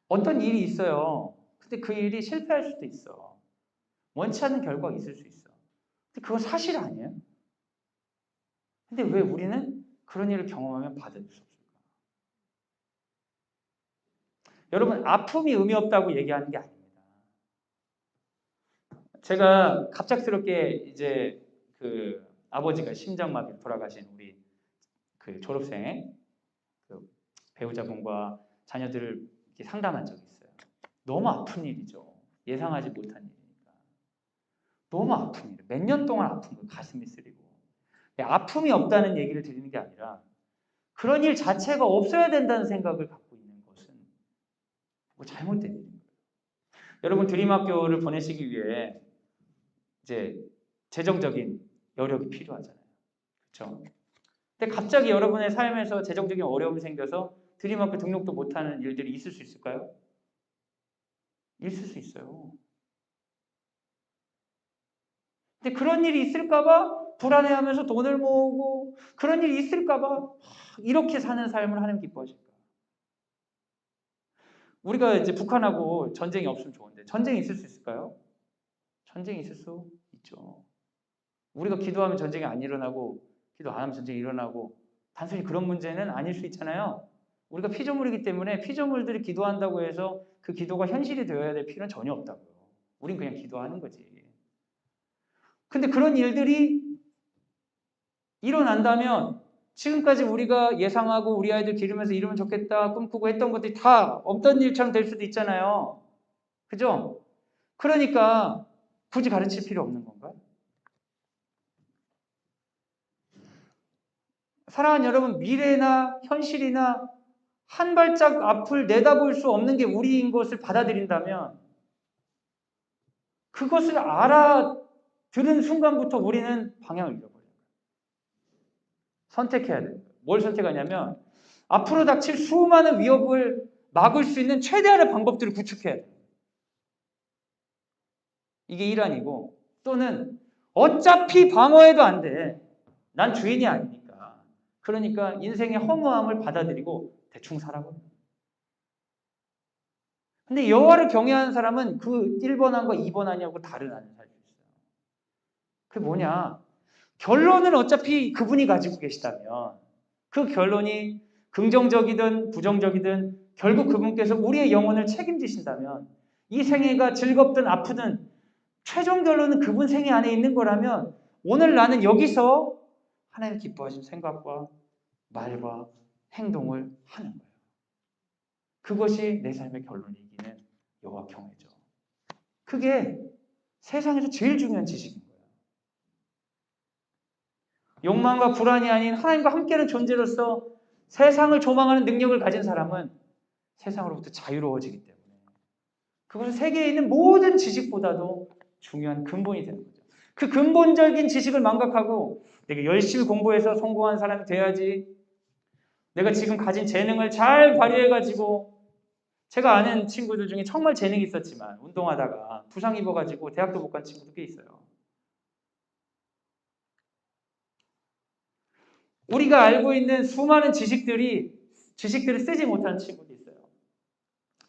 어떤 일이 있어요. 근데 그 일이 실패할 수도 있어. 원치 않는 결과가 있을 수 있어. 근데 그건 사실 아니에요? 근데 왜 우리는 그런 일을 경험하면 받아들일 수 없을까? 여러분, 아픔이 의미 없다고 얘기하는 게 아닙니다. 제가 갑작스럽게 이제 그 아버지가 심장마비로 돌아가신 우리 그 졸업생 그 배우자분과 자녀들을 이렇게 상담한 적이 있어요. 너무 아픈 일이죠. 예상하지 못한 일이니까. 너무 아픈 일. 몇 년 동안 아픈 거예요. 가슴이 쓰리고. 아픔이 없다는 얘기를 드리는 게 아니라 그런 일 자체가 없어야 된다는 생각을 갖고 있는 것은 잘못된 일입니다. 여러분, 드림학교를 보내시기 위해 이제 재정적인 여력이 필요하잖아요. 그렇죠? 근데 갑자기 여러분의 삶에서 재정적인 어려움이 생겨서 드림학교 등록도 못하는 일들이 있을 수 있을까요? 있을 수 있어요. 근데 그런 일이 있을까봐 불안해하면서 돈을 모으고 그런 일이 있을까봐 이렇게 사는 삶을 하나님 기뻐하실까? 우리가 이제 북한하고 전쟁이 없으면 좋은데 전쟁이 있을 수 있을까요? 전쟁이 있을 수 있죠. 우리가 기도하면 전쟁이 안 일어나고 기도 안 하면 전쟁이 일어나고 단순히 그런 문제는 아닐 수 있잖아요. 우리가 피조물이기 때문에 피조물들이 기도한다고 해서 그 기도가 현실이 되어야 될 필요는 전혀 없다고요. 우린 그냥 기도하는 거지. 근데 그런 일들이 일어난다면 지금까지 우리가 예상하고 우리 아이들 기르면서 이러면 좋겠다 꿈꾸고 했던 것들이 다 없던 일처럼 될 수도 있잖아요. 그죠? 그러니까 굳이 가르칠 필요 없는 건가요? 사랑하는 여러분, 미래나 현실이나 한 발짝 앞을 내다볼 수 없는 게 우리인 것을 받아들인다면 그것을 알아들은 순간부터 우리는 방향을 잃어버려요. 선택해야 돼요. 뭘 선택하냐면 앞으로 닥칠 수많은 위협을 막을 수 있는 최대한의 방법들을 구축해야 돼요. 이게 일환이고 또는 어차피 방어해도 안 돼. 난 주인이 아니니까. 그러니까 인생의 허무함을 받아들이고 대충 살아버려. 근데 여호와를 경외하는 사람은 그 1번 안과 2번 안이하고 다른 안을 살 수 있어요. 그게 뭐냐? 결론은 어차피 그분이 가지고 계시다면 그 결론이 긍정적이든 부정적이든 결국 그분께서 우리의 영혼을 책임지신다면 이 생애가 즐겁든 아프든 최종 결론은 그분 생애 안에 있는 거라면 오늘 나는 여기서 하나님 기뻐하신 생각과 말과 행동을 하는 거예요. 그것이 내 삶의 결론이 이기는 여호와 경외죠. 그게 세상에서 제일 중요한 지식인 거예요. 욕망과 불안이 아닌 하나님과 함께하는 존재로서 세상을 조망하는 능력을 가진 사람은 세상으로부터 자유로워지기 때문에 그것은 세계에 있는 모든 지식보다도 중요한 근본이 되는 거죠. 그 근본적인 지식을 망각하고 내가 열심히 공부해서 성공한 사람이 돼야지, 내가 지금 가진 재능을 잘 발휘해가지고, 제가 아는 친구들 중에 정말 재능이 있었지만 운동하다가 부상 입어가지고 대학도 못 간 친구도 꽤 있어요. 우리가 알고 있는 수많은 지식들을 쓰지 못하는 친구도 있어요.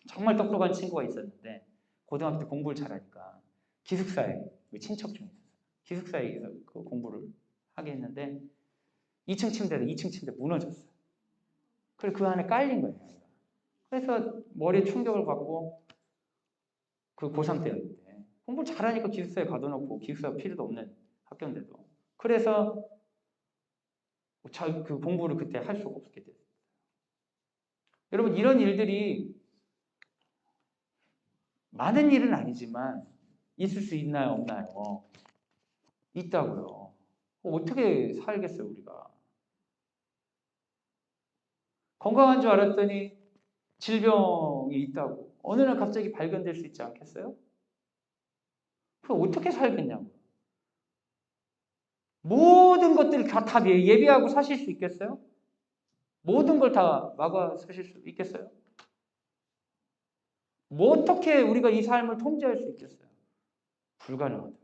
정말 똑똑한 친구가 있었는데 고등학교 때 공부를 잘하니까 기숙사에 친척 중에 있었어요. 기숙사에서 그 공부를 하게 했는데 2층 침대에서 2층 침대 무너졌어요. 그래서 그 안에 깔린 거예요. 그래서 머리에 충격을 받고 그 고3 때였는데 공부를 잘하니까 기숙사에 가둬놓고 기숙사가 필요도 없는 학교인데도 그래서 그 공부를 그때 할 수가 없게 됐어요. 여러분 이런 일들이 많은 일은 아니지만 있을 수 있나요? 없나요? 있다고요. 어떻게 살겠어요 우리가? 건강한 줄 알았더니 질병이 있다고 어느 날 갑자기 발견될 수 있지 않겠어요? 그럼 어떻게 살겠냐고. 모든 것들을 다 예비하고 사실 수 있겠어요? 모든 걸 다 막아 사실 수 있겠어요? 뭐 어떻게 우리가 이 삶을 통제할 수 있겠어요? 불가능하다.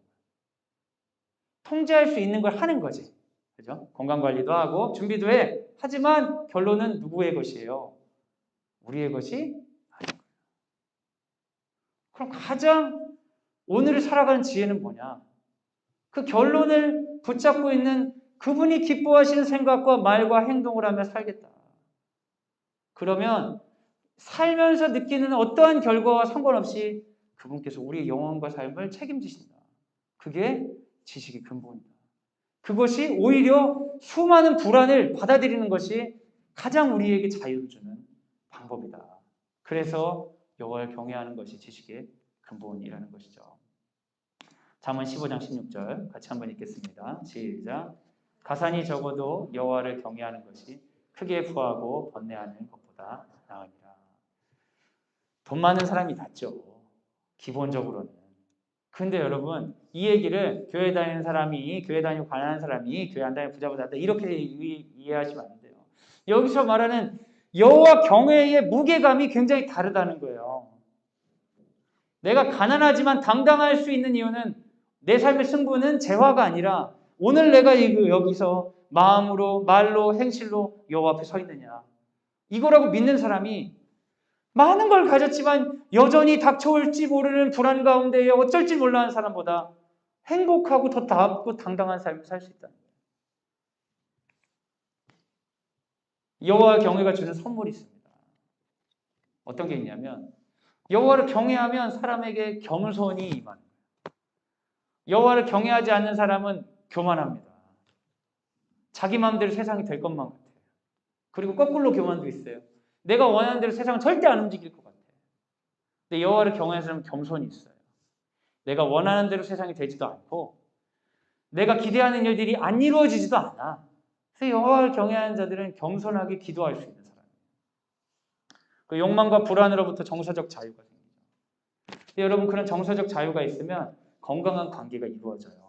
통제할 수 있는 걸 하는 거지. 그죠? 건강관리도 하고 준비도 해. 하지만 결론은 누구의 것이에요? 우리의 것이 아닌 거예요. 그럼 가장 오늘을 살아가는 지혜는 뭐냐? 그 결론을 붙잡고 있는 그분이 기뻐하시는 생각과 말과 행동을 하며 살겠다. 그러면 살면서 느끼는 어떠한 결과와 상관없이 그분께서 우리의 영혼과 삶을 책임지신다. 그게 지식의 근본이다. 그것이 오히려 수많은 불안을 받아들이는 것이 가장 우리에게 자유를 주는 방법이다. 그래서 여호와를 경외하는 것이 지식의 근본이라는 것이죠. 잠언 15장 16절 같이 한번 읽겠습니다. 시작. 가산이 적어도 여호와를 경외하는 것이 크게 부하고 번뇌하는 것보다 나으니라. 돈 많은 사람이 낫죠. 기본적으로는. 근데 여러분 이 얘기를 교회 다니는 사람이, 교회 다니고 가난한 사람이 교회 안 다니는 부자보다 낫다 이렇게 이해하시면 안 돼요. 여기서 말하는 여호와 경외의 무게감이 굉장히 다르다는 거예요. 내가 가난하지만 당당할 수 있는 이유는 내 삶의 승부는 재화가 아니라 오늘 내가 여기서 마음으로, 말로, 행실로 여호와 앞에 서 있느냐. 이거라고 믿는 사람이 많은 걸 가졌지만 여전히 닥쳐올지 모르는 불안 가운데 어쩔지 몰라 하는 사람보다 행복하고 더 낫고 당당한 삶을 살 수 있다는 거예요. 여호와 경외가 주는 선물이 있습니다. 어떤 게 있냐면 여호와를 경외하면 사람에게 겸손이 임하는 거예요. 여호와를 경외하지 않는 사람은 교만합니다. 자기 마음대로 세상이 될 것만 같아요. 그리고 거꾸로 교만도 있어요. 내가 원하는 대로 세상은 절대 안 움직일 것 같아요. 근데 여호와를 경외하는 사람은 겸손이 있어요. 내가 원하는 대로 세상이 되지도 않고 내가 기대하는 일들이 안 이루어지지도 않아. 그래서 여호와를 경외하는 자들은 겸손하게 기도할 수 있는 사람이에요. 그 욕망과 불안으로부터 정서적 자유가 생기죠. 여러분 그런 정서적 자유가 있으면 건강한 관계가 이루어져요.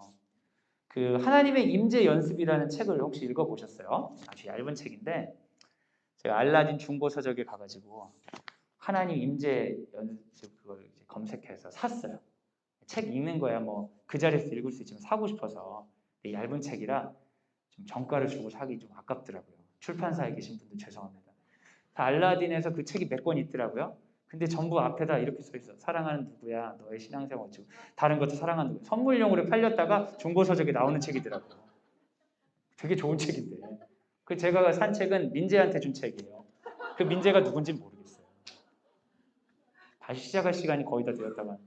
그 하나님의 임재 연습이라는 책을 혹시 읽어보셨어요? 아주 얇은 책인데 제가 알라딘 중고서적에 가가지고 하나님 임재 연습 그걸 이제 검색해서 샀어요. 책 읽는 거야 뭐 그 자리에서 읽을 수 있지만 사고 싶어서 얇은 책이라 좀 정가를 주고 사기 좀 아깝더라고요. 출판사에 계신 분들 죄송합니다. 알라딘에서 그 책이 몇 권 있더라고요. 근데 전부 앞에다 이렇게 써 있어. 사랑하는 누구야, 너의 신앙생활 어쩌고 다른 것도 사랑하는 누구야. 선물용으로 팔렸다가 중고서적에 나오는 책이더라고요. 되게 좋은 책인데 그 제가 산 책은 민재한테 준 책이에요. 그 민재가 누군지 모르겠어요. 다시 시작할 시간이 거의 다 되었다가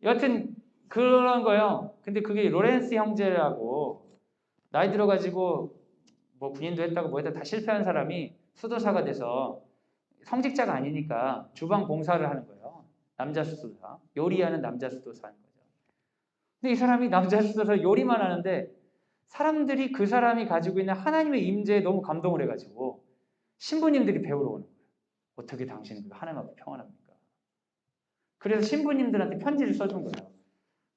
여하튼 그런 거예요. 근데 그게 로렌스 형제라고 나이 들어가지고 뭐 군인도 했다고 뭐 했다 다 실패한 사람이 수도사가 돼서 성직자가 아니니까 주방 봉사를 하는 거예요. 남자 수도사. 요리하는 남자 수도사인 거죠. 근데 이 사람이 남자 수도사 요리만 하는데 사람들이 그 사람이 가지고 있는 하나님의 임재에 너무 감동을 해가지고 신부님들이 배우러 오는 거예요. 어떻게 당신은 하나님 앞에 평안합니까? 그래서 신부님들한테 편지를 써준 거예요.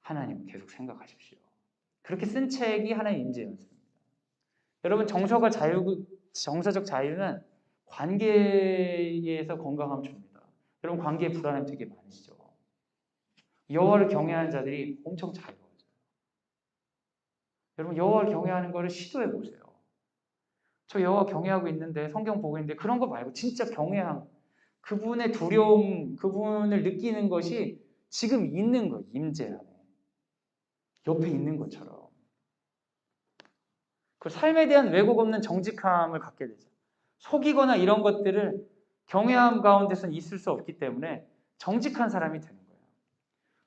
하나님 계속 생각하십시오. 그렇게 쓴 책이 하나님의 임재 연습입니다. 여러분 정서적 자유는 관계에서 건강함 줍니다. 여러분 관계에 불안함 되게 많으시죠? 여호와를 경외하는 자들이 엄청 자유로워져요. 여러분 여호와를 경외하는 거를 시도해 보세요. 저 여호와 경외하고 있는데 성경 보고 있는데 그런 거 말고 진짜 경외함, 그분의 두려움, 그분을 느끼는 것이 지금 있는 거예요. 임재 안에. 옆에 있는 것처럼. 그 삶에 대한 왜곡 없는 정직함을 갖게 되죠. 속이거나 이런 것들을 경외함 가운데서는 있을 수 없기 때문에 정직한 사람이 되는 거예요.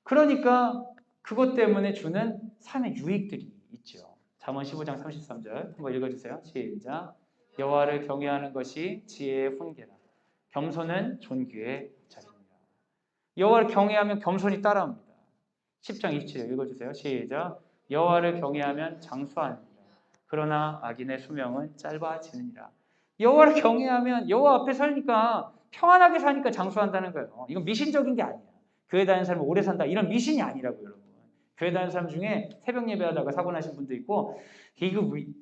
그러니까 그것 때문에 주는 삶의 유익들이 있죠. 잠언 15장 33절 한번 읽어주세요. 시작. 여호와를 경외하는 것이 지혜의 훈계라. 겸손은 존귀의 자리입니다. 여호와를 경외하면 겸손이 따라옵니다. 10장 27절 읽어주세요. 시작. 여호와를 경외하면 장수하느니라. 그러나 악인의 수명은 짧아지느니라. 여호와를 경외하면 여호와 앞에 살니까 평안하게 사니까 장수한다는 거예요. 이건 미신적인 게 아니야. 교회 다니는 사람은 오래 산다 이런 미신이 아니라고요, 여러분. 교회 다니는 사람 중에 새벽 예배하다가 사고 나신 분도 있고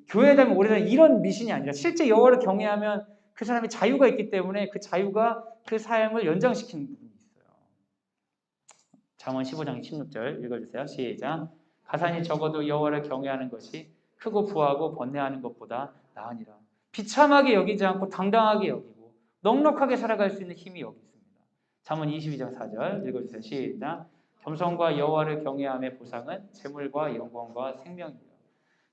교회 다니면 오래 다니는 이런 미신이 아니라 실제 여호와를 경외하면 그 사람의 자유가 있기 때문에 그 자유가 그 삶을 연장시키는 부분이 있어요. 잠언 15장 16절 읽어주세요. 시작. 가산이 적어도 여호와를 경외하는 것이 크고 부하고 번뇌하는 것보다 나으니라. 비참하게 여기지 않고 당당하게 여기고 넉넉하게 살아갈 수 있는 힘이 여기 있습니다. 잠언 22장 4절 읽어주세요. 시작. 겸손과 여호와를 경외함의 보상은 재물과 영광과 생명이에요.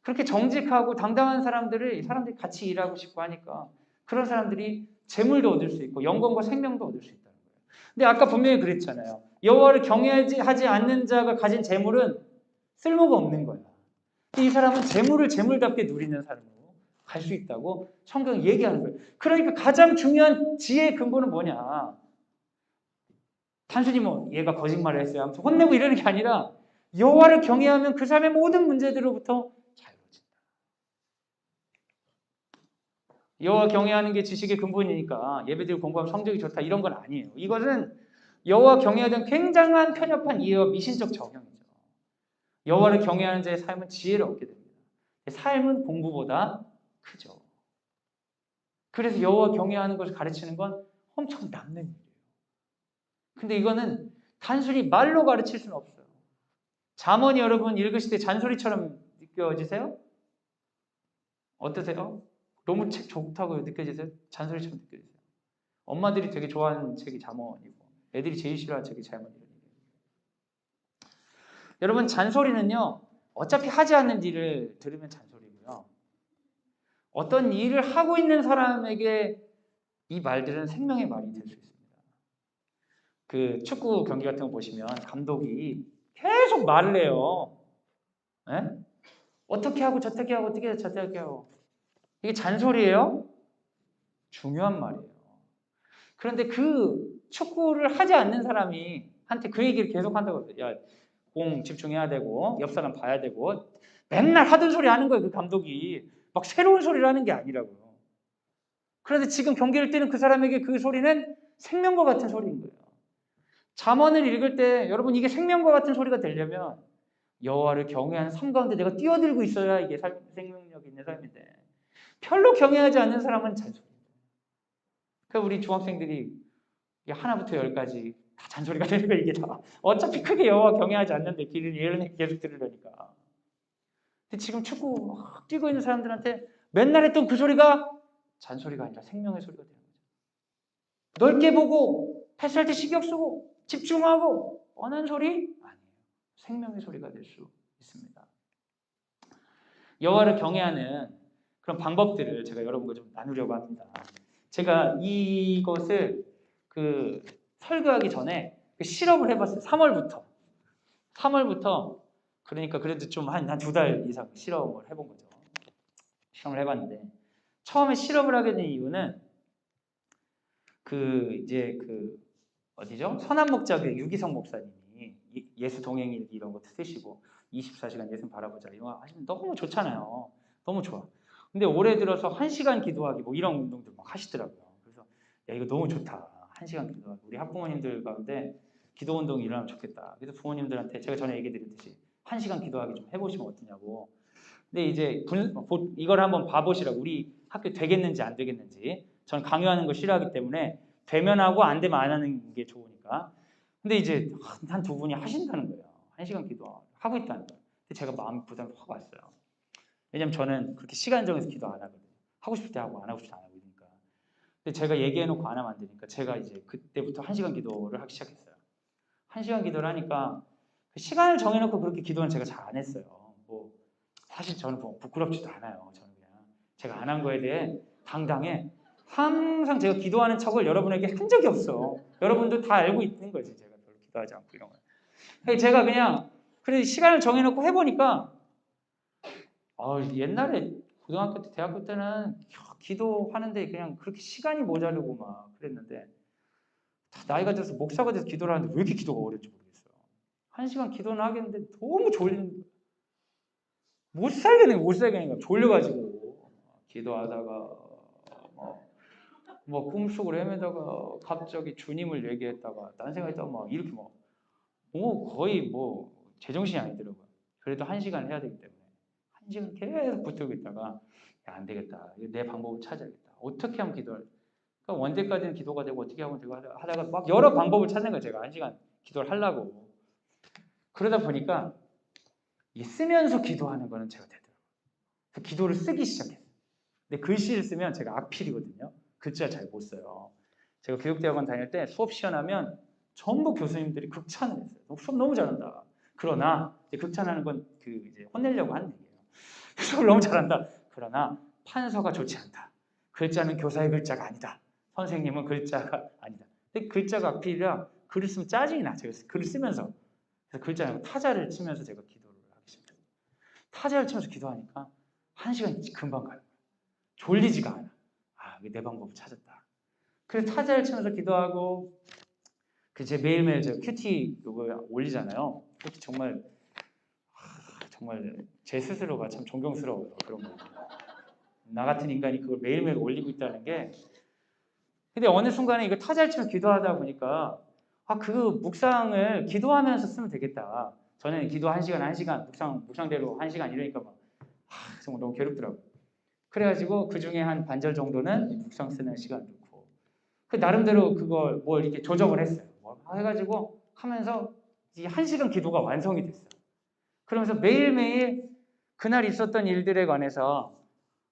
그렇게 정직하고 당당한 사람들이 같이 일하고 싶고 하니까 그런 사람들이 재물도 얻을 수 있고 영광과 생명도 얻을 수 있다는 거예요. 근데 아까 분명히 그랬잖아요. 여호와를 경외하지 않는 자가 가진 재물은 쓸모가 없는 거야. 이 사람은 재물을 재물답게 누리는 사람으로 갈 수 있다고 성경이 얘기하는 거예요. 그러니까 가장 중요한 지혜의 근본은 뭐냐? 단순히 뭐 얘가 거짓말을 했어요. 아무튼 혼내고 이러는 게 아니라 여호와를 경외하면 그 사람의 모든 문제들로부터 자유로워진다. 여호와 경외하는 게 지식의 근본이니까 예배드리고 공부하면 성적이 좋다 이런 건 아니에요. 이것은 여호와 경외에 대한 굉장한 편협한 이해와 미신적 적용이죠. 여호와를 경외하는 자의 삶은 지혜를 얻게 됩니다. 삶은 공부보다 크죠. 그래서 여호와 경외하는 것을 가르치는 건 엄청 남는 일이에요. 근데 이거는 단순히 말로 가르칠 수는 없어요. 잠언이 여러분 읽으실 때 잔소리처럼 느껴지세요? 어떠세요? 너무 책 좋다고 느껴지세요? 잔소리처럼 느껴지세요? 엄마들이 되게 좋아하는 책이 잠언이고 애들이 제일 싫어하는 책이 잠언이에요. 여러분 잔소리는요. 어차피 하지 않는 일을 들으면 잔소리고요. 어떤 일을 하고 있는 사람에게 이 말들은 생명의 말이 될 수 있습니다. 그 축구 경기 같은 거 보시면 감독이 계속 말을 해요. 네? 어떻게 하고 저떻게 하고 어떻게 저떻게 하고 이게 잔소리예요? 중요한 말이에요. 그런데 그 축구를 하지 않는 사람이 한테 그 얘기를 계속 한다고 해요. 야, 공 집중해야 되고 옆 사람 봐야 되고 맨날 하던 소리 하는 거예요. 그 감독이 막 새로운 소리를 하는 게 아니라고요. 그런데 지금 경기를 뛰는 그 사람에게 그 소리는 생명과 같은 소리인 거예요. 잠언을 읽을 때 여러분 이게 생명과 같은 소리가 되려면 여호와를 경외하는 삶 가운데 내가 뛰어들고 있어야 이게 생명력 있는 삶인데 별로 경외하지 않는 사람은 잔소리입니다. 그러니까 우리 중학생들이 하나부터 열까지 다 잔소리가 되는 거예요. 이게 다 어차피 크게 여호와 경외하지 않는데 길을 예언을 계속 들으려니까. 근데 지금 축구 막 뛰고 있는 사람들한테 맨날 했던 그 소리가 잔소리가 아니라 생명의 소리가 되는 거죠. 넓게 보고 패스할 때 신경 쓰고 집중하고 뻔한 소리 아니에요. 생명의 소리가 될 수 있습니다. 여호와를 경외하는 그런 방법들을 제가 여러분과 좀 나누려고 합니다. 제가 이것을 설교하기 전에 실험을 해봤어요. 3월부터 그러니까 그래도 좀 한 2달 이상 실험을 해본 거죠. 실험을 해봤는데 처음에 실험을 하게 된 이유는 어디죠? 선한목자교회 유기성 목사님이 예수 동행일기 이런 것도 쓰시고 24시간 예수 바라보자 이런 거 하시면 너무 좋잖아요. 너무 좋아. 근데 올해 들어서 1시간 기도하기 뭐 이런 운동들 막 하시더라고요. 그래서 야 이거 너무 좋다. 1시간 기도하기. 우리 학부모님들 가운데 기도 운동이 일어나면 좋겠다. 그래서 부모님들한테 제가 전에 얘기 드렸듯이 1시간 기도하기 좀 해보시면 어떠냐고. 근데 이제 이걸 한번 봐보시라고. 우리 학교 되겠는지 안 되겠는지. 전 강요하는 거 싫어하기 때문에 되면 하고 안 되면 안 하는 게 좋으니까. 근데 이제 한 두 분이 하신다는 거예요. 1시간 기도하고 있다는 거예요. 근데 제가 마음 부담이 확 왔어요. 왜냐면 저는 그렇게 시간 정해서 기도 안 하거든요. 하고 싶을 때 하고 안 하고 싶을 때 안 하고 이러니까. 근데 제가 얘기해놓고 안 하면 안 되니까 제가 이제 그때부터 1시간 기도를 하기 시작했어요. 1시간 기도를 하니까 그 시간을 정해놓고 그렇게 기도는 제가 잘 안 했어요. 뭐 사실 저는 뭐 부끄럽지도 않아요. 저는 그냥 제가 안 한 거에 대해 당당해. 항상 제가 기도하는 척을 여러분에게 한 적이 없어. 여러분도 다 알고 있는 거지. 제가 별로 기도하지 않고 이런 거. 제가 그냥 그래서 시간을 정해놓고 해보니까 옛날에 고등학교 때 대학교 때는 기도하는데 그냥 그렇게 시간이 모자르고 막 그랬는데 나이가 들어서 목사가 돼서 기도를 하는데 왜 이렇게 기도가 어려운지 모르겠어요. 1시간 기도는 하겠는데 너무 졸리는 거예요. 못 살겠는 거예요. 졸려가지고 기도하다가 뭐 꿈속으로 헤매다가 갑자기 주님을 얘기했다가 딴 생각했다가 막 이렇게 거의 제정신이 아니더라고요. 그래도 1시간 해야 되기 때문에 1시간 계속 붙들고 있다가 야, 안 되겠다. 내 방법을 찾아야겠다. 어떻게 하면 기도할? 그러니까 원대까지는 기도가 되고 어떻게 하면 되고 하다가 막 여러 방법을 찾는 거예요. 제가 1시간 기도를 하려고. 그러다 보니까 이 쓰면서 기도하는 거는 제가 되더라고요. 그래서 기도를 쓰기 시작했어요. 근데 글씨를 쓰면 제가 악필이거든요. 글자 잘 못 써요. 제가 교육대학원 다닐 때 수업 시연하면 전부 교수님들이 극찬을 했어요. 수업 너무 잘한다. 그러나 이제 극찬하는 건 이제 혼내려고 하는 얘기예요. 수업을 너무 잘한다. 그러나 판서가 좋지 않다. 글자는 교사의 글자가 아니다. 선생님은 글자가 아니다. 근데 글자가 악필이라 글을 쓰면 짜증이 나. 제가 글을 쓰면서 그래서 글자는 타자를 치면서 제가 기도를 하기 시작했어요. 타자를 치면서 기도하니까 1시간이 금방 가요. 졸리지가 않아. 내 방법을 찾았다. 그래서 타자를 치면서 기도하고 제 매일매일 제가 큐티 이거 올리잖아요. 큐티 정말 제 스스로가 참 존경스러워요. 그런 거. 나 같은 인간이 그걸 매일매일 올리고 있다는 게. 근데 어느 순간에 이거 타자를 치면서 기도하다 보니까 그 묵상을 기도하면서 쓰면 되겠다. 저는 기도 1시간, 묵상대로 1시간 이러니까 막 정말 너무 괴롭더라고요. 그래가지고 그 중에 한 반절 정도는 묵상 쓰는 시간 놓고 그 나름대로 그걸 뭘 이렇게 조정을 했어요. 해가지고 하면서 이 1시간 기도가 완성이 됐어요. 그러면서 매일매일 그날 있었던 일들에 관해서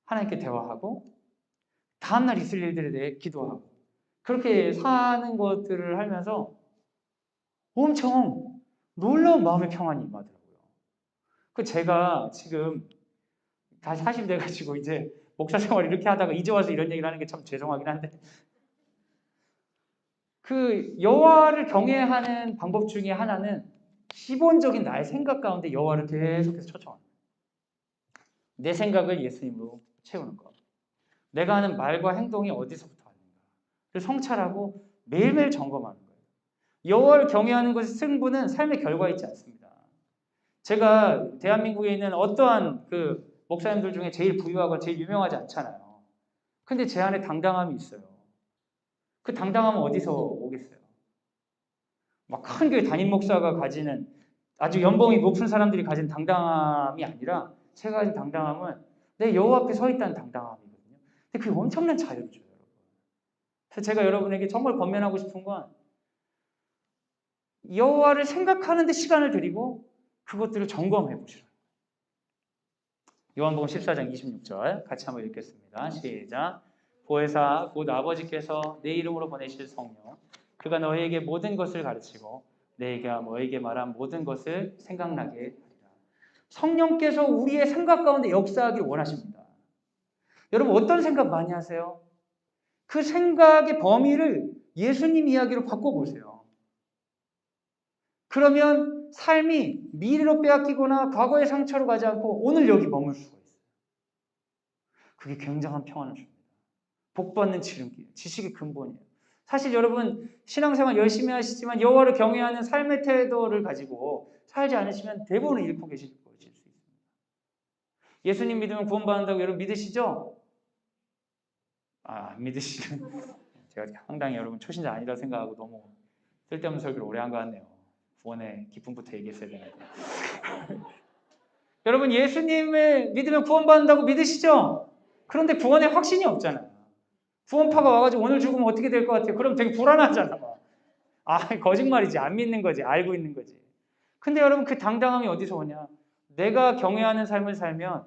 하나님께 대화하고 다음날 있을 일들에 대해 기도하고 그렇게 사는 것들을 하면서 엄청 놀라운 마음의 평안이 임하더라고요. 그 제가 지금 다 40 돼가지고 이제 목사 생활 이렇게 하다가 이제 와서 이런 얘기를 하는 게 참 죄송하긴 한데 그 여호와를 경외하는 방법 중에 하나는 기본적인 나의 생각 가운데 여호와를 계속해서 초청합니다. 내 생각을 예수님으로 채우는 것. 내가 하는 말과 행동이 어디서부터 왔는가. 그래서 성찰하고 매일매일 점검하는 거예요. 여호와를 경외하는 것의 승부는 삶의 결과에 있지 않습니다. 제가 대한민국에 있는 어떠한 그 목사님들 중에 제일 부유하고 제일 유명하지 않잖아요. 근데 제 안에 당당함이 있어요. 그 당당함은 어디서 오겠어요? 막 큰 교회 담임 목사가 가지는 아주 연봉이 높은 사람들이 가진 당당함이 아니라 제가 가진 당당함은 내 여호와 앞에 서 있다는 당당함이거든요. 근데 그게 엄청난 자유를 줘요, 여러분. 그래서 제가 여러분에게 정말 권면하고 싶은 건 여호와를 생각하는 데 시간을 들이고 그것들을 점검해 보시라는 거예요. 요한복음 14장 26절 같이 한번 읽겠습니다. 시작. 보혜사 곧 아버지께서 내 이름으로 보내실 성령 그가 너희에게 모든 것을 가르치고 내가 너희에게 말한 모든 것을 생각나게 하리라. 성령께서 우리의 생각 가운데 역사하길 원하십니다. 여러분 어떤 생각 많이 하세요? 그 생각의 범위를 예수님 이야기로 바꿔보세요. 그러면 삶이 미래로 빼앗기거나 과거의 상처로 가지 않고 오늘 여기 머물 수가 있어요. 그게 굉장한 평안을 줍니다. 복받는 지름길, 지식의 근본이에요. 사실 여러분 신앙생활 열심히 하시지만 여호와를 경외하는 삶의 태도를 가지고 살지 않으시면 대부분 잃고 계실 수 있습니다. 예수님 믿으면 구원받는다고 여러분 믿으시죠? 안 믿으시는 제가 상당히 여러분 초신자 아니다 생각하고 너무 쓸데없는 설교를 오래 한 것 같네요. 구원의 기쁨부터 얘기했어야 되는데. 여러분 예수님을 믿으면 구원받는다고 믿으시죠? 그런데 구원에 확신이 없잖아요. 구원파가 와가지고 오늘 죽으면 어떻게 될 것 같아요? 그럼 되게 불안하잖아. 거짓말이지. 안 믿는 거지. 알고 있는 거지. 근데 여러분 그 당당함이 어디서 오냐? 내가 경외하는 삶을 살면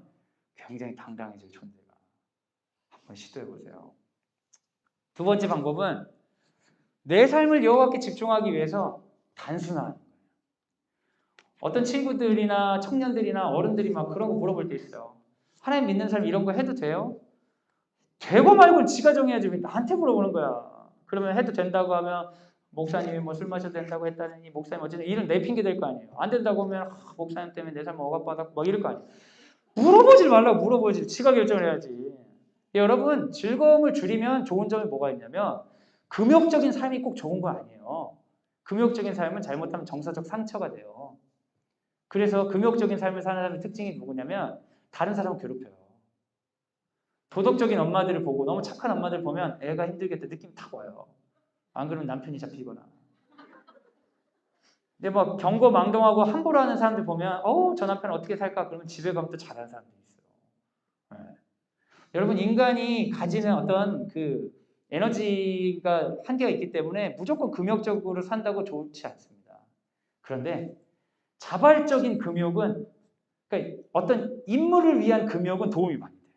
굉장히 당당해질 존재가. 한번 시도해 보세요. 두 번째 방법은 내 삶을 여호와께 집중하기 위해서 단순한 거예요. 어떤 친구들이나 청년들이나 어른들이 막 그런 거 물어볼 때 있어요. 하나님 믿는 사람 이런 거 해도 돼요? 되고 말고는 지가 정해야지 왜 나한테 물어보는 거야. 그러면 해도 된다고 하면 목사님이 뭐 술 마셔도 된다고 했다니 목사님 어쨌든 이런 내 핑계 될 거 아니에요. 안 된다고 하면 목사님 때문에 내 삶 억압받았고 막 이럴 거 아니에요. 물어보질 말라고 물어보지. 지가 결정을 해야지. 여러분 즐거움을 줄이면 좋은 점이 뭐가 있냐면 금욕적인 삶이 꼭 좋은 거 아니에요. 금욕적인 삶은 잘못하면 정서적 상처가 돼요. 그래서 금욕적인 삶을 사는 사람의 특징이 누구냐면 다른 사람을 괴롭혀요. 도덕적인 엄마들을 보고 너무 착한 엄마들 보면 애가 힘들겠다 느낌 탁 와요. 안 그러면 남편이 잡히거나. 근데 막 경거망동하고 함부로 하는 사람들 보면 저 남편 어떻게 살까? 그러면 집에 가면 또 잘하는 사람들이 있어요. 네. 여러분 인간이 가지는 어떤 그 에너지가 한계가 있기 때문에 무조건 금욕적으로 산다고 좋지 않습니다. 그런데 자발적인 금욕은 그러니까 어떤 임무를 위한 금욕은 도움이 많이 돼요.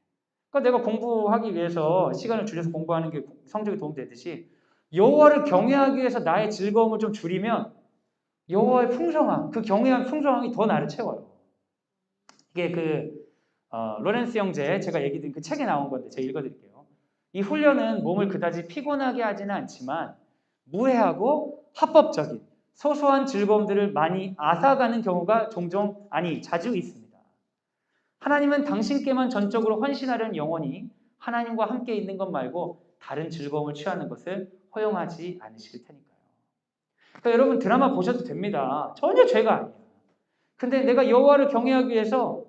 그러니까 내가 공부하기 위해서 시간을 줄여서 공부하는 게 성적에 도움되듯이 여호와를 경외하기 위해서 나의 즐거움을 좀 줄이면 여호와의 풍성함, 그 경외한 풍성함이 더 나를 채워요. 이게 로렌스 형제 제가 얘기 드린 그 책에 나온 건데 제가 읽어드릴게요. 이 훈련은 몸을 그다지 피곤하게 하지는 않지만 무해하고 합법적인 소소한 즐거움들을 많이 앗아가는 경우가 종종 자주 있습니다. 하나님은 당신께만 전적으로 헌신하려는 영혼이 하나님과 함께 있는 것 말고 다른 즐거움을 취하는 것을 허용하지 않으실 테니까요. 그러니까 여러분 드라마 보셔도 됩니다. 전혀 죄가 아니에요. 근데 내가 여호와를 경외하기 위해서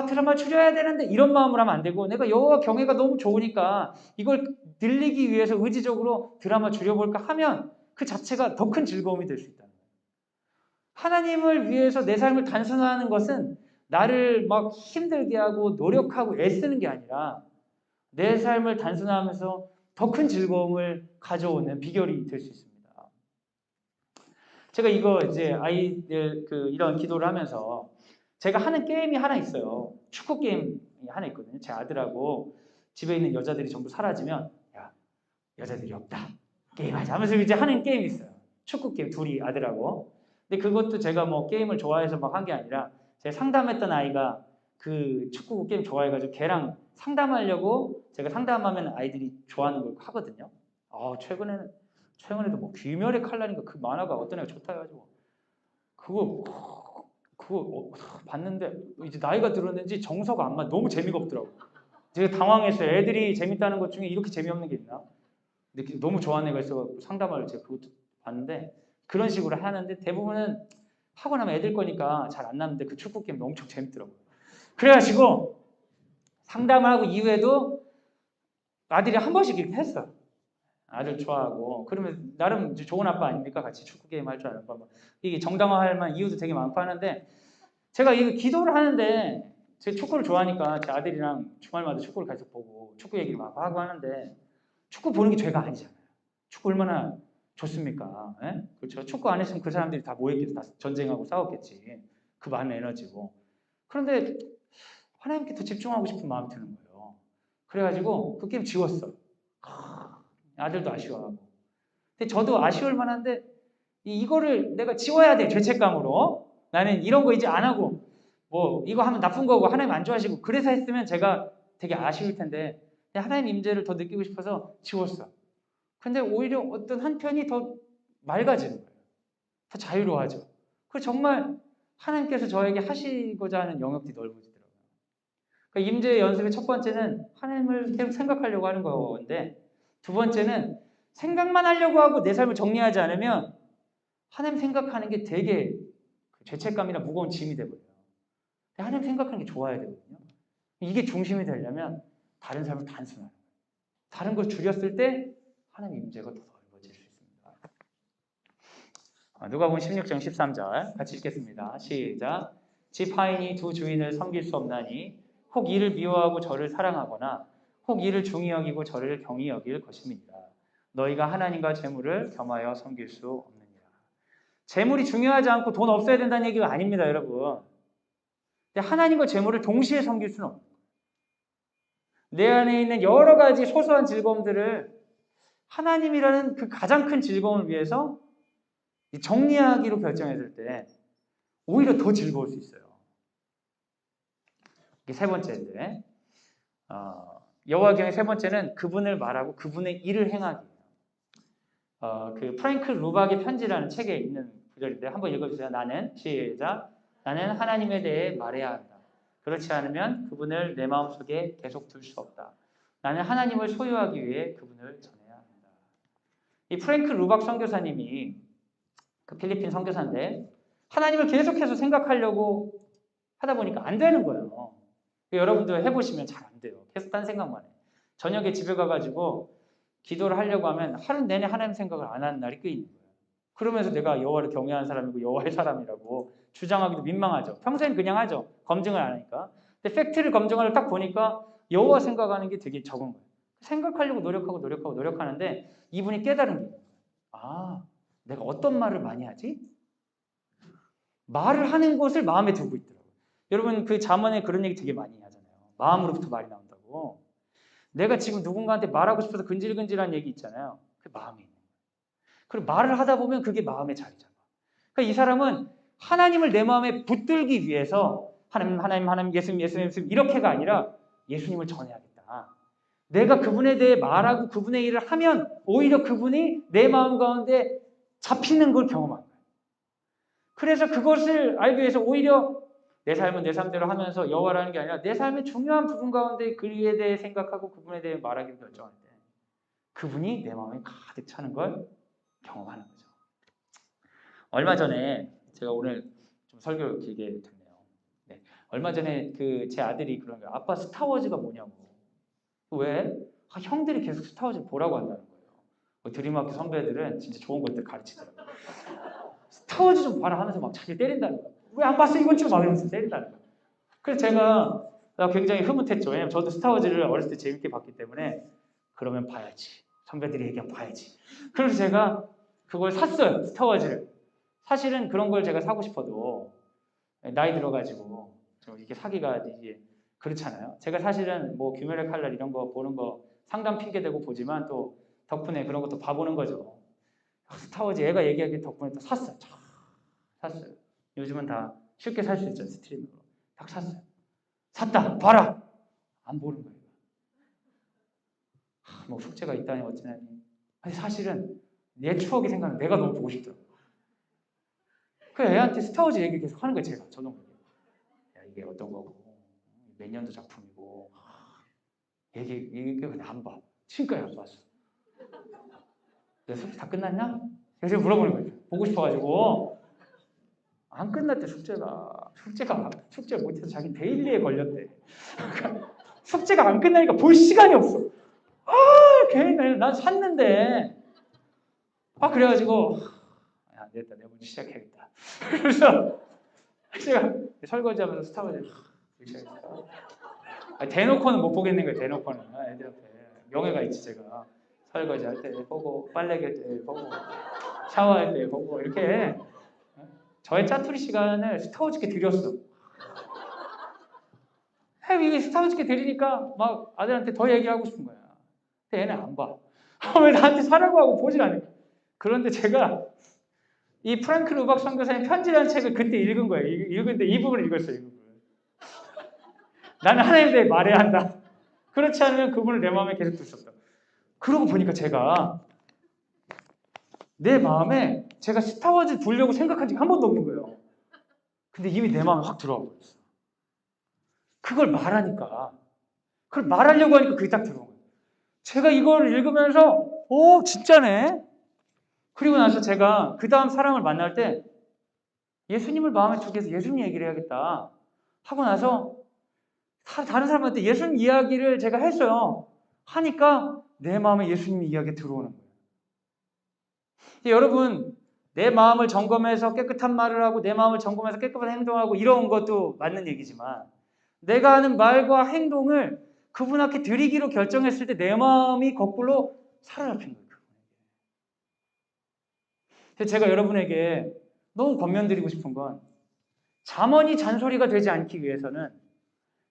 드라마 줄여야 되는데 이런 마음을 하면 안 되고 내가 여호와 경외가 너무 좋으니까 이걸 늘리기 위해서 의지적으로 드라마 줄여볼까 하면 그 자체가 더 큰 즐거움이 될 수 있다는 거예요. 하나님을 위해서 내 삶을 단순화하는 것은 나를 막 힘들게 하고 노력하고 애쓰는 게 아니라 내 삶을 단순화하면서 더 큰 즐거움을 가져오는 비결이 될 수 있습니다. 제가 이거 이제 아이들 이런 기도를 하면서 제가 하는 게임이 하나 있어요. 축구 게임이 하나 있거든요. 제 아들하고 집에 있는 여자들이 전부 사라지면 야, 여자들이 없다. 게임하자 하면서 이제 하는 게임이 있어요. 축구 게임 둘이 아들하고. 근데 그것도 제가 뭐 게임을 좋아해서 막 한 게 아니라 제가 상담했던 아이가 그 축구 게임 좋아해가지고 걔랑 상담하려고 제가 상담하면 아이들이 좋아하는 걸 하거든요. 최근에도 뭐 귀멸의 칼날인가 그 만화가 어떤 애가 좋다 해가지고 그거 봤는데 이제 나이가 들었는지 정서가 안 맞아. 너무 재미가 없더라고. 제가 당황했어요. 애들이 재밌다는 것 중에 이렇게 재미없는 게 있나? 근데 너무 좋아하는 애가 있어서 상담을 제가 그것도 봤는데 그런 식으로 하는데 대부분은 하고 나면 애들 거니까 잘 안 나는데 그 축구 게임 엄청 재밌더라고요. 그래가지고 상담을 하고 이후에도 아들이 한 번씩 이렇게 했어. 아들 좋아하고 그러면 나름 좋은 아빠 아닙니까? 같이 축구 게임 할 줄 아는 거. 이게 정당화할 만한 이유도 되게 많고 하는데 제가 이거 기도를 하는데 제 축구를 좋아하니까 제 아들이랑 주말마다 축구를 계속 보고 축구 얘기를 막 하고 하는데 축구 보는 게 죄가 아니잖아요. 축구 얼마나 좋습니까? 예? 그렇죠. 축구 안 했으면 그 사람들이 다 모였겠지. 다 전쟁하고 싸웠겠지. 그 많은 에너지고. 그런데 하나님께 더 집중하고 싶은 마음이 드는 거예요. 그래가지고 그 게임 지웠어. 아들도 아쉬워하고. 근데 저도 아쉬울 만한데 이거를 내가 지워야 돼. 죄책감으로. 나는 이런 거 이제 안 하고 뭐 이거 하면 나쁜 거고 하나님 안 좋아하시고 그래서 했으면 제가 되게 아쉬울 텐데 하나님 임재를 더 느끼고 싶어서 지웠어. 근데 오히려 어떤 한편이 더 맑아지는 거예요. 더 자유로워하죠. 그 정말 하나님께서 저에게 하시고자 하는 영역이 넓어지더라고요. 그러니까 임재 연습의 첫 번째는 하나님을 계속 생각하려고 하는 건데 두 번째는 생각만 하려고 하고 내 삶을 정리하지 않으면 하나님 생각하는 게 되게 죄책감이나 무거운 짐이 되거든요. 하나님 생각하는 게 좋아야 되거든요. 이게 중심이 되려면 다른 삶을 단순하는 거예요. 다른 걸 줄였을 때 하나님 임재가 더 넓어질 수 있습니다. 누가복음 16장 13절 같이 읽겠습니다. 시작. 집 하인이 두 주인을 섬길 수 없나니 혹 이를 미워하고 저를 사랑하거나 혹 이를 중히 여기고 저를 경히 여길 것입니다. 너희가 하나님과 재물을 겸하여 섬길 수 없느니라. 재물이 중요하지 않고 돈 없어야 된다는 얘기가 아닙니다, 여러분. 근데 하나님과 재물을 동시에 섬길 수는 없는 거예요. 내 안에 있는 여러 가지 소소한 즐거움들을 하나님이라는 그 가장 큰 즐거움을 위해서 정리하기로 결정했을 때 오히려 더 즐거울 수 있어요. 이게 세 번째인데 여호와경의 세 번째는 그분을 말하고 그분의 일을 행하기예요. 그 프랭크 루박의 편지라는 책에 있는 구절인데 한번 읽어주세요. 시작. 나는 하나님에 대해 말해야 한다. 그렇지 않으면 그분을 내 마음속에 계속 둘 수 없다. 나는 하나님을 소유하기 위해 그분을 전해야 한다. 이 프랭크 루박 선교사님이 그 필리핀 선교사인데 하나님을 계속해서 생각하려고 하다 보니까 안 되는 거예요. 여러분도 해보시면 잘 안 돼요. 계속 딴 생각만 해. 저녁에 집에 가가지고 기도를 하려고 하면 하루 내내 하나님 생각을 안 하는 날이 꽤 있는 거예요. 그러면서 내가 여호와를 경외하는 사람이고 여호와의 사람이라고 주장하기도 민망하죠. 평소엔 그냥 하죠. 검증을 안 하니까. 근데 팩트를 검증하려 딱 보니까 여호와 생각하는 게 되게 적은 거예요. 생각하려고 노력하는데 이분이 깨달은 게 내가 어떤 말을 많이 하지? 말을 하는 것을 마음에 두고 있더라고요. 여러분 그 잠언에 그런 얘기 되게 많이 하잖아요. 마음으로부터 말이 나온다고. 내가 지금 누군가한테 말하고 싶어서 근질근질한 얘기 있잖아요. 그게 마음에 있는 거예요. 그리고 말을 하다 보면 그게 마음에 자리 잡아. 그러니까 이 사람은 하나님을 내 마음에 붙들기 위해서 하나님, 예수님 이렇게가 아니라 예수님을 전해야겠다. 내가 그분에 대해 말하고 그분의 일을 하면 오히려 그분이 내 마음 가운데 잡히는 걸 경험한 거예요. 그래서 그것을 알기 위해서 오히려 내 삶은 내 삶대로 하면서 여호와라는 게 아니라 내 삶의 중요한 부분 가운데 그에 대해 생각하고 그분에 대해 말하기로 결정할 때 그분이 내 마음에 가득 차는 걸 경험하는 거죠. 얼마 전에 제가 오늘 좀 설교를 길게 됐네요. 네. 얼마 전에 제 아들이 그런 거예요. 아빠 스타워즈가 뭐냐고. 왜? 형들이 계속 스타워즈 보라고 한다는 거예요. 드림학교 선배들은 진짜 좋은 것들 가르치더라고요. 스타워즈 좀 봐라 하면서 막 자기 때린다는 거야. 왜 안 봤어 이번 주 막 이러면서 때린다는 거야. 그래서 제가 굉장히 흐뭇했죠. 왜냐면 저도 스타워즈를 어렸을 때 재밌게 봤기 때문에 그러면 봐야지. 선배들이 얘기하면 봐야지. 그래서 제가 그걸 샀어요. 스타워즈를. 사실은 그런 걸 제가 사고 싶어도 나이 들어가지고 좀 이렇게 사기가 이게 그렇잖아요. 제가 사실은 뭐 규멸의 칼날 이런 거 보는 거 상담 핑계 대고 보지만 또 덕분에 그런 것도 봐보는 거죠. 스타워즈 얘가 얘기하기 덕분에 또 샀어요. 샀어요. 요즘은 다 쉽게 살 수 있죠. 스트리밍으로. 딱 샀어요. 샀다. 봐라. 안 보는 거예요. 뭐 숙제가 있다니 어찌나니. 아니 사실은 내 추억이 생각나. 내가 너무 보고 싶더라고. 그 애한테 스타워즈 얘기 계속 하는 거예요. 제가 저도 야 이게 어떤 거고 몇 년도 작품이고 얘기 그냥 안 봐. 지금까지 안 봤어. 내 숙제 다 끝났냐? 그래서 물어보는 거예요. 보고 싶어가지고 안 끝났대 숙제 못해서 자기 데일리에 걸렸대. 숙제가 안 끝나니까 볼 시간이 없어. 괜히 난 샀는데 그래가지고 안 되겠다 내가 먼저 시작해야겠다. 그래서 제가 설거지하면서 스타워즈 시작했다. 대놓고는 못 보겠는 거예요. 대놓고는 애들 앞에 명예가 있지. 제가 설거지 할 때 보고 빨래 갤 때 보고 샤워할 때 보고 이렇게 저의 짜투리 시간을 스타워즈께 드렸어. 이게 스타워즈께 드리니까 막 아들한테 더 얘기하고 싶은 거야. 근데 얘는 안 봐. 왜 나한테 사라고 하고 보질 않아. 그런데 제가 이 프랭클 우박 선교사의 편지라는 책을 그때 읽은 거예요. 읽은데 이 부분을 읽었어요. 이 부분을. 나는 하나님에 대해 말해야 한다. 그렇지 않으면 그분을 내 마음에 계속 둘 수 없다. 그러고 보니까 제가 내 마음에 제가 스타워즈 보려고 생각한 적이 한 번도 없는 거예요. 근데 이미 내 마음에 확 들어와 버렸어. 그걸 말하려고 하니까 그게 딱 들어온 거예요. 제가 이걸 읽으면서 진짜네. 그리고 나서 제가 그 다음 사람을 만날 때 예수님을 마음에 두게 해서 예수님 얘기를 해야겠다 하고 나서 다른 사람한테 예수님 이야기를 제가 했어요. 하니까 내 마음에 예수님 이야기가 들어오는 거예요. 여러분 내 마음을 점검해서 깨끗한 말을 하고 내 마음을 점검해서 깨끗한 행동을 하고 이런 것도 맞는 얘기지만 내가 하는 말과 행동을 그분 앞에 드리기로 결정했을 때 내 마음이 거꾸로 사로잡힌 거예요. 제가 여러분에게 너무 권면드리고 싶은 건 잠언이 잔소리가 되지 않기 위해서는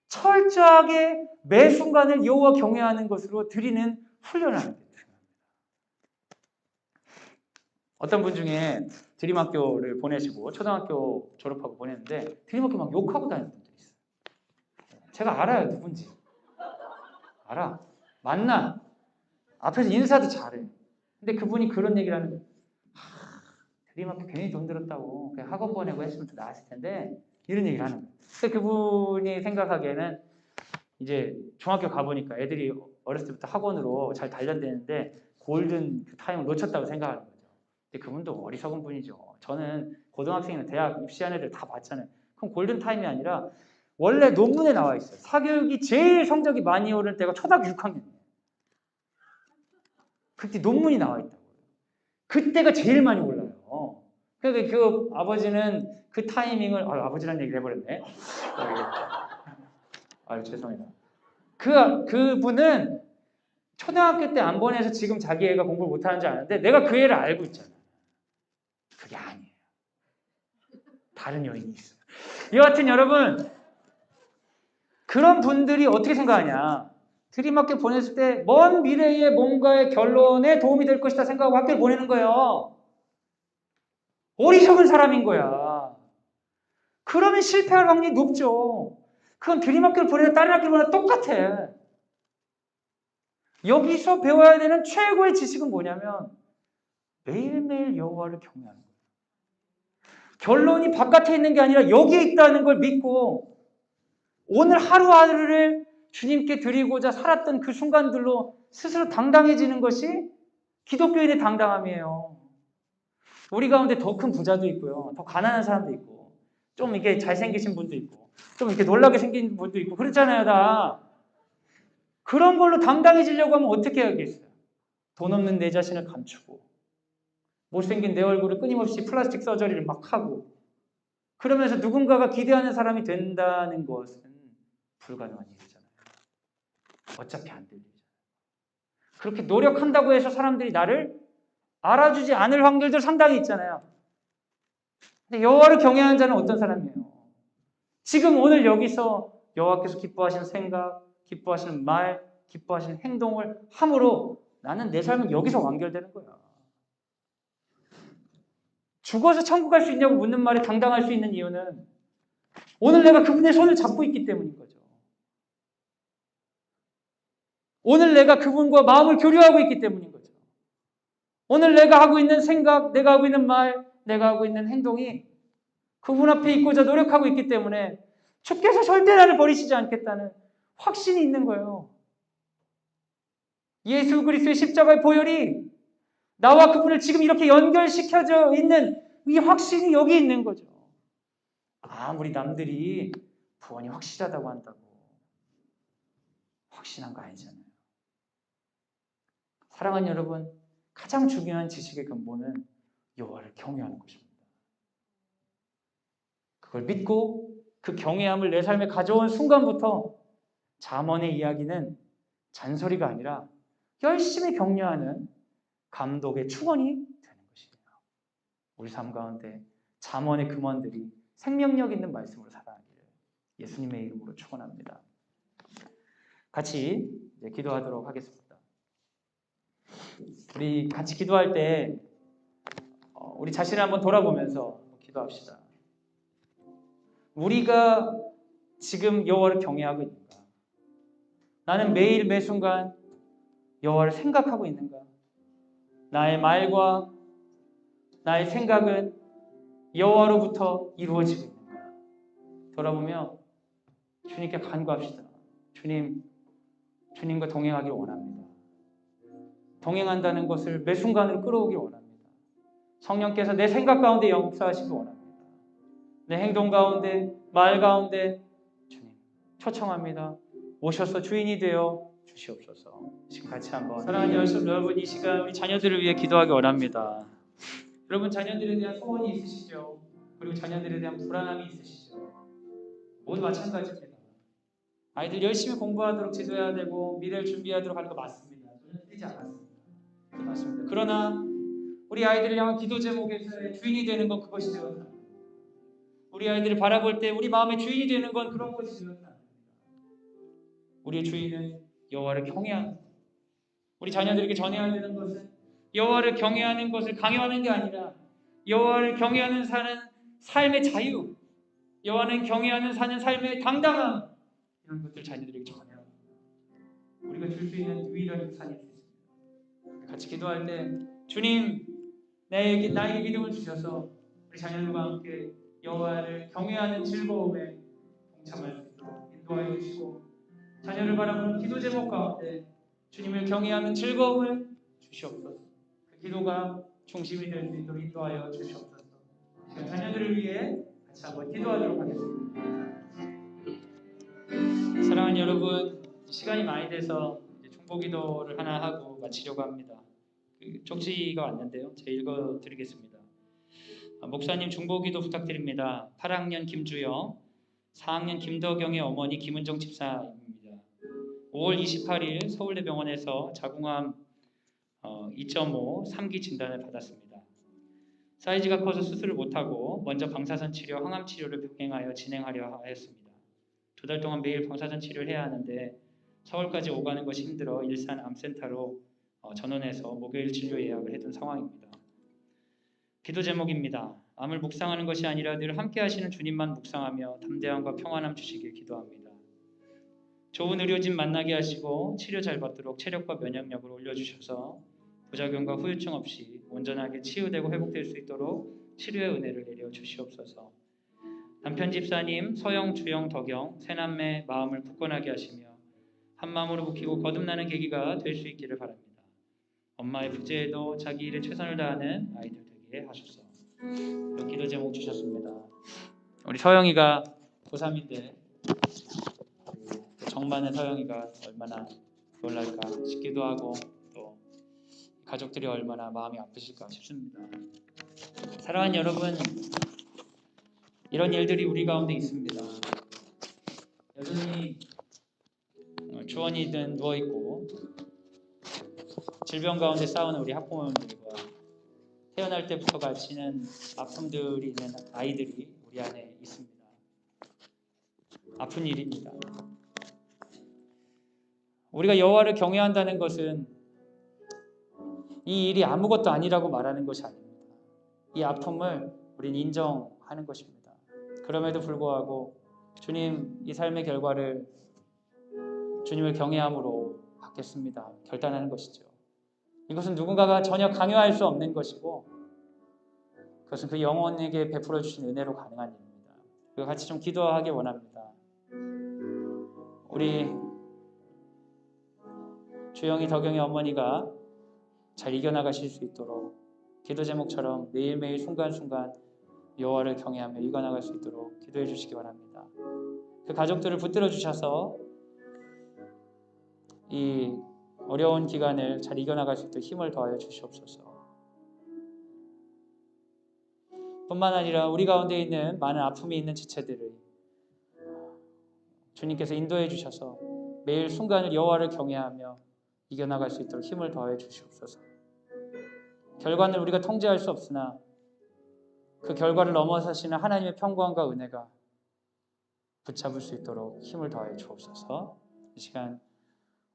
철저하게 매 순간을 여호와 경외하는 것으로 드리는 훈련을 하는 게 중요합니다. 어떤 분 중에 드림학교를 보내시고 초등학교 졸업하고 보냈는데 드림학교 막 욕하고 다니는 분들이 있어요. 제가 알아요. 누군지. 알아. 만나. 앞에서 인사도 잘해. 근데 그분이 그런 얘기를 하는 거예요. 드림학교 괜히 돈 들었다고 그냥 학원 보내고 했으면 더 나았을 텐데 이런 얘기를 하는 거예요. 근데 그분이 생각하기에는 이제 중학교 가보니까 애들이 어렸을 때부터 학원으로 잘 단련되는데 골든 그 타임을 놓쳤다고 생각하는 거죠. 근데 그분도 어리석은 분이죠. 저는 고등학생이나 대학 입시한 애들 다 봤잖아요. 그럼 골든 타임이 아니라 원래 논문에 나와 있어요. 사교육이 제일 성적이 많이 오를 때가 초등학교 6학년이에요. 그때 논문이 나와 있다고. 그때가 제일 많이 올라요. 그러니까 그 아버지는 그 타이밍을 아버지란 얘기를 해버렸네. 죄송해요. 그분은 초등학교 때 안 보내서 지금 자기 애가 공부를 못하는 줄 아는데 내가 그 애를 알고 있잖아. 그게 아니에요. 다른 요인이 있어요. 여하튼 여러분 그런 분들이 어떻게 생각하냐. 드림학교 보냈을 때 먼 미래의 뭔가의 결론에 도움이 될 것이다 생각하고 학교를 보내는 거예요. 어리석은 사람인 거야. 그러면 실패할 확률이 높죠. 그건 드림학교를 보내는 다른 학교를 보내는 똑같아. 여기서 배워야 되는 최고의 지식은 뭐냐면 매일매일 여호와를 경외하는 거예요. 결론이 바깥에 있는 게 아니라 여기에 있다는 걸 믿고 오늘 하루하루를 주님께 드리고자 살았던 그 순간들로 스스로 당당해지는 것이 기독교인의 당당함이에요. 우리 가운데 더 큰 부자도 있고요. 더 가난한 사람도 있고 좀 이렇게 잘생기신 분도 있고 좀 이렇게 놀라게 생긴 분도 있고 그렇잖아요. 다. 그런 걸로 당당해지려고 하면 어떻게 해야겠어요? 돈 없는 내 자신을 감추고 못생긴 내 얼굴을 끊임없이 플라스틱 서저리를 막 하고 그러면서 누군가가 기대하는 사람이 된다는 것은 불가능한 일이잖아요. 어차피 안 될 일이잖아요. 그렇게 노력한다고 해서 사람들이 나를 알아주지 않을 확률도 상당히 있잖아요. 근데 여호와를 경외하는 자는 어떤 사람이에요? 지금 오늘 여기서 여호와께서 기뻐하시는 생각, 기뻐하시는 말, 기뻐하시는 행동을 함으로 나는 내 삶은 여기서 완결되는 거야. 죽어서 천국 갈 수 있냐고 묻는 말에 당당할 수 있는 이유는 오늘 내가 그분의 손을 잡고 있기 때문인 거죠. 오늘 내가 그분과 마음을 교류하고 있기 때문인 거죠. 오늘 내가 하고 있는 생각, 내가 하고 있는 말, 내가 하고 있는 행동이 그분 앞에 있고자 노력하고 있기 때문에 주께서 절대 나를 버리시지 않겠다는 확신이 있는 거예요. 예수 그리스도의 십자가의 보혈이 나와 그분을 지금 이렇게 연결시켜져 있는 이 확신이 여기 있는 거죠. 아무리 남들이 구원이 확실하다고 한다고 확신한 거 아니잖아요. 사랑하는 여러분, 가장 중요한 지식의 근본은 여호와를 경외하는 것입니다. 그걸 믿고 그 경외함을 내 삶에 가져온 순간부터 잠언의 이야기는 잔소리가 아니라 열심히 격려하는 감독의 축원이 되는 것이에요. 우리 삶 가운데 잠언의 금원들이 생명력 있는 말씀으로 살아가기를 예수님의 이름으로 축원합니다. 같이 이제 기도하도록 하겠습니다. 우리 같이 기도할 때 우리 자신을 한번 돌아보면서 기도합시다. 우리가 지금 여호와를 경외하고 있는가? 나는 매일 매순간 여호와를 생각하고 있는가? 나의 말과 나의 생각은 여호와로부터 이루어지고 있는가? 돌아보며 주님께 간구합시다. 주님과 동행하길 원합니다. 동행한다는 것을 매 순간을 끌어오길 원합니다. 성령께서 내 생각 가운데 역사하시길 원합니다. 내 행동 가운데, 말 가운데 주님 초청합니다. 오셔서 주인이 되어 주시옵소서. 지금 같이 한번 사랑하는 여러분, 이 시간 우리 자녀들을 위해 기도하기 원합니다. 여러분, 자녀들에 대한 소원이 있으시죠? 그리고 자녀들에 대한 불안함이 있으시죠? 모두 마찬가지입니다. 아이들 열심히 공부하도록 지도해야 되고 미래를 준비하도록 하는 거 맞습니다. 저는 틀리지 않았습니다. 맞습니다. 그러나 우리 아이들을 향한 기도 제목에서의 주인이 되는 건 그것이 되었다. 우리 아이들을 바라볼 때 우리 마음의 주인이 되는 건 그런 것이 되었다. 우리의 주인은 여호와를 경외하는 것. 우리 자녀들에게 전해야 되는 것은 여호와를 경외하는 것을 강요하는 게 아니라 여호와를 경외하는 사는 삶의 자유, 여호와는 경외하는 사는 삶의 당당함, 이런 것들 자녀들에게 전해야 합니다. 우리가 줄 수 있는 유일한 유산이 있습니다. 같이 기도할 때 주님, 나에게 믿음을 주셔서 우리 자녀들과 함께 여호와를 경외하는 즐거움에 동참할 수 있도록 인도하여 주시고 자녀를 바라보는 기도 제목 가운데 주님을 경외하는 즐거움을 주시옵소서. 그 기도가 중심이 될 수 있도록 인도하여 주시옵소서. 자녀들을 위해 같이 한번 기도하도록 하겠습니다. 사랑하는 여러분, 시간이 많이 돼서 이제 중보기도를 하나 하고 마치려고 합니다. 쪽지가 왔는데요. 제가 읽어드리겠습니다. 목사님 중보기도 부탁드립니다. 8학년 김주영, 4학년 김덕영의 어머니 김은정 집사입니다. 5월 28일 서울대병원에서 자궁암 2.5 3기 진단을 받았습니다. 사이즈가 커서 수술을 못하고 먼저 방사선 치료, 항암 치료를 병행하여 진행하려 하였습니다. 2달 동안 매일 방사선 치료를 해야 하는데 서울까지 오가는 것이 힘들어 일산 암센터로 전원해서 목요일 진료 예약을 해둔 상황입니다. 기도 제목입니다. 암을 묵상하는 것이 아니라 늘 함께 하시는 주님만 묵상하며 담대함과 평안함 주시길 기도합니다. 좋은 의료진 만나게 하시고 치료 잘 받도록 체력과 면역력을 올려주셔서 부작용과 후유증 없이 온전하게 치유되고 회복될 수 있도록 치료의 은혜를 내려 주시옵소서. 남편 집사님 서영, 주영, 덕영 세남매 마음을 굳건하게 하시며 한마음으로 묵히고 거듭나는 계기가 될 수 있기를 바랍니다. 엄마의 부재에도 자기 일에 최선을 다하는 아이들 되게 하소서. 이런 기도 제목 주셨습니다. 우리 서영이가 고3인데 정 많은 서영이가 얼마나 놀랄까 싶기도 하고 또 가족들이 얼마나 마음이 아프실까 싶습니다. 사랑하는 여러분, 이런 일들이 우리 가운데 있습니다. 여전히 주원이든 누워있고 질병 가운데 싸우는 우리 학부모님들과 태어날 때부터 가지는 아픔들이 있는 아이들이 우리 안에 있습니다. 아픈 일입니다. 우리가 여호와를 경외한다는 것은 이 일이 아무것도 아니라고 말하는 것이 아닙니다. 이 아픔을 우리는 인정하는 것입니다. 그럼에도 불구하고 주님, 이 삶의 결과를 주님을 경외함으로 받겠습니다. 결단하는 것이죠. 이것은 누군가가 전혀 강요할 수 없는 것이고 그것은 그 영혼에게 베풀어 주신 은혜로 가능한 일입니다. 그리고 같이 좀 기도하기 원합니다. 우리 주영이, 덕영의 어머니가 잘 이겨나가실 수 있도록 기도 제목처럼 매일매일 순간순간 여호와를 경외하며 이겨나갈 수 있도록 기도해 주시기 바랍니다. 그 가족들을 붙들어 주셔서 이 어려운 기간을 잘 이겨나갈 수 있도록 힘을 더하여 주시옵소서. 뿐만 아니라 우리 가운데 있는 많은 아픔이 있는 지체들을 주님께서 인도해 주셔서 매일 순간을 여호와를 경외하며 이겨나갈 수 있도록 힘을 더해 주시옵소서. 결과는 우리가 통제할 수 없으나 그 결과를 넘어서시는 하나님의 평강과 은혜가 붙잡을 수 있도록 힘을 더해 주옵소서. 이 시간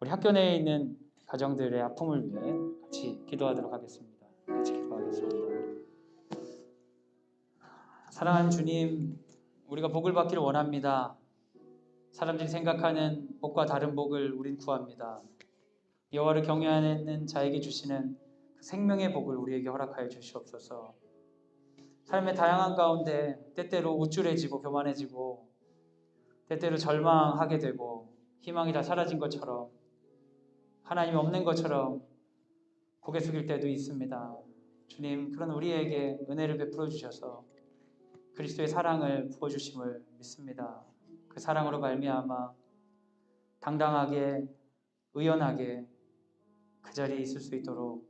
우리 학교 내에 있는 가정들의 아픔을 위해 같이 기도하도록 하겠습니다. 같이 기도하겠습니다. 사랑하는 주님, 우리가 복을 받기를 원합니다. 사람들이 생각하는 복과 다른 복을 우린 구합니다. 여호와를 경외하는 자에게 주시는 그 생명의 복을 우리에게 허락하여 주시옵소서. 삶의 다양한 가운데 때때로 우쭐해지고 교만해지고 때때로 절망하게 되고 희망이 다 사라진 것처럼 하나님이 없는 것처럼 고개 숙일 때도 있습니다. 주님, 그런 우리에게 은혜를 베풀어 주셔서 그리스도의 사랑을 부어주심을 믿습니다. 그 사랑으로 말미암아 당당하게 의연하게 그 자리에 있을 수 있도록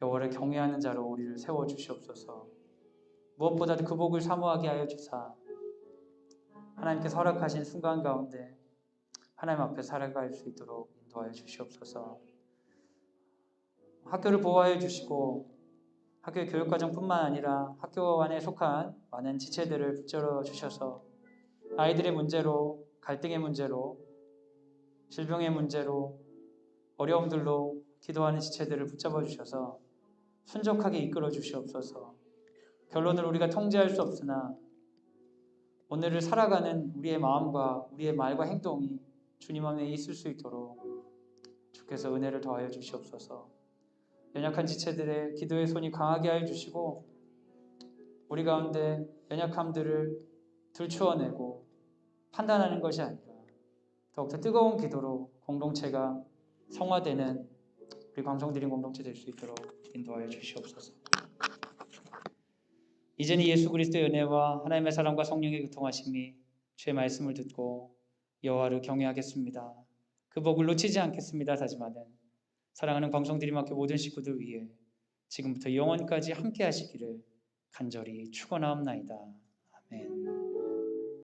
여호와를 경외하는 자로 우리를 세워주시옵소서. 무엇보다도 그 복을 사모하게 하여 주사 하나님께서 허락하신 순간 가운데 하나님 앞에 살아갈 수 있도록 인도하여 주시옵소서. 학교를 보호하여 주시고 학교의 교육과정뿐만 아니라 학교 안에 속한 많은 지체들을 붙들어 주셔서 아이들의 문제로, 갈등의 문제로, 질병의 문제로, 어려움들로 기도하는 지체들을 붙잡아 주셔서 순적하게 이끌어 주시옵소서. 결론을 우리가 통제할 수 없으나 오늘을 살아가는 우리의 마음과 우리의 말과 행동이 주님 안에 있을 수 있도록 주께서 은혜를 더하여 주시옵소서. 연약한 지체들의 기도의 손이 강하게 하여 주시고 우리 가운데 연약함들을 들추어내고 판단하는 것이 아니라 더욱더 뜨거운 기도로 공동체가 성화되는 우리 광성드림 공동체 될 수 있도록 인도하여 주시옵소서. 이제는 예수 그리스도의 은혜와 하나님의 사랑과 성령의 교통하심이 주의 말씀을 듣고 여호와를 경외하겠습니다. 그 복을 놓치지 않겠습니다. 다짐하는 사랑하는 광성드림학교 모든 식구들 위해 지금부터 영원까지 함께 하시기를 간절히 축원하옵나이다. 아멘.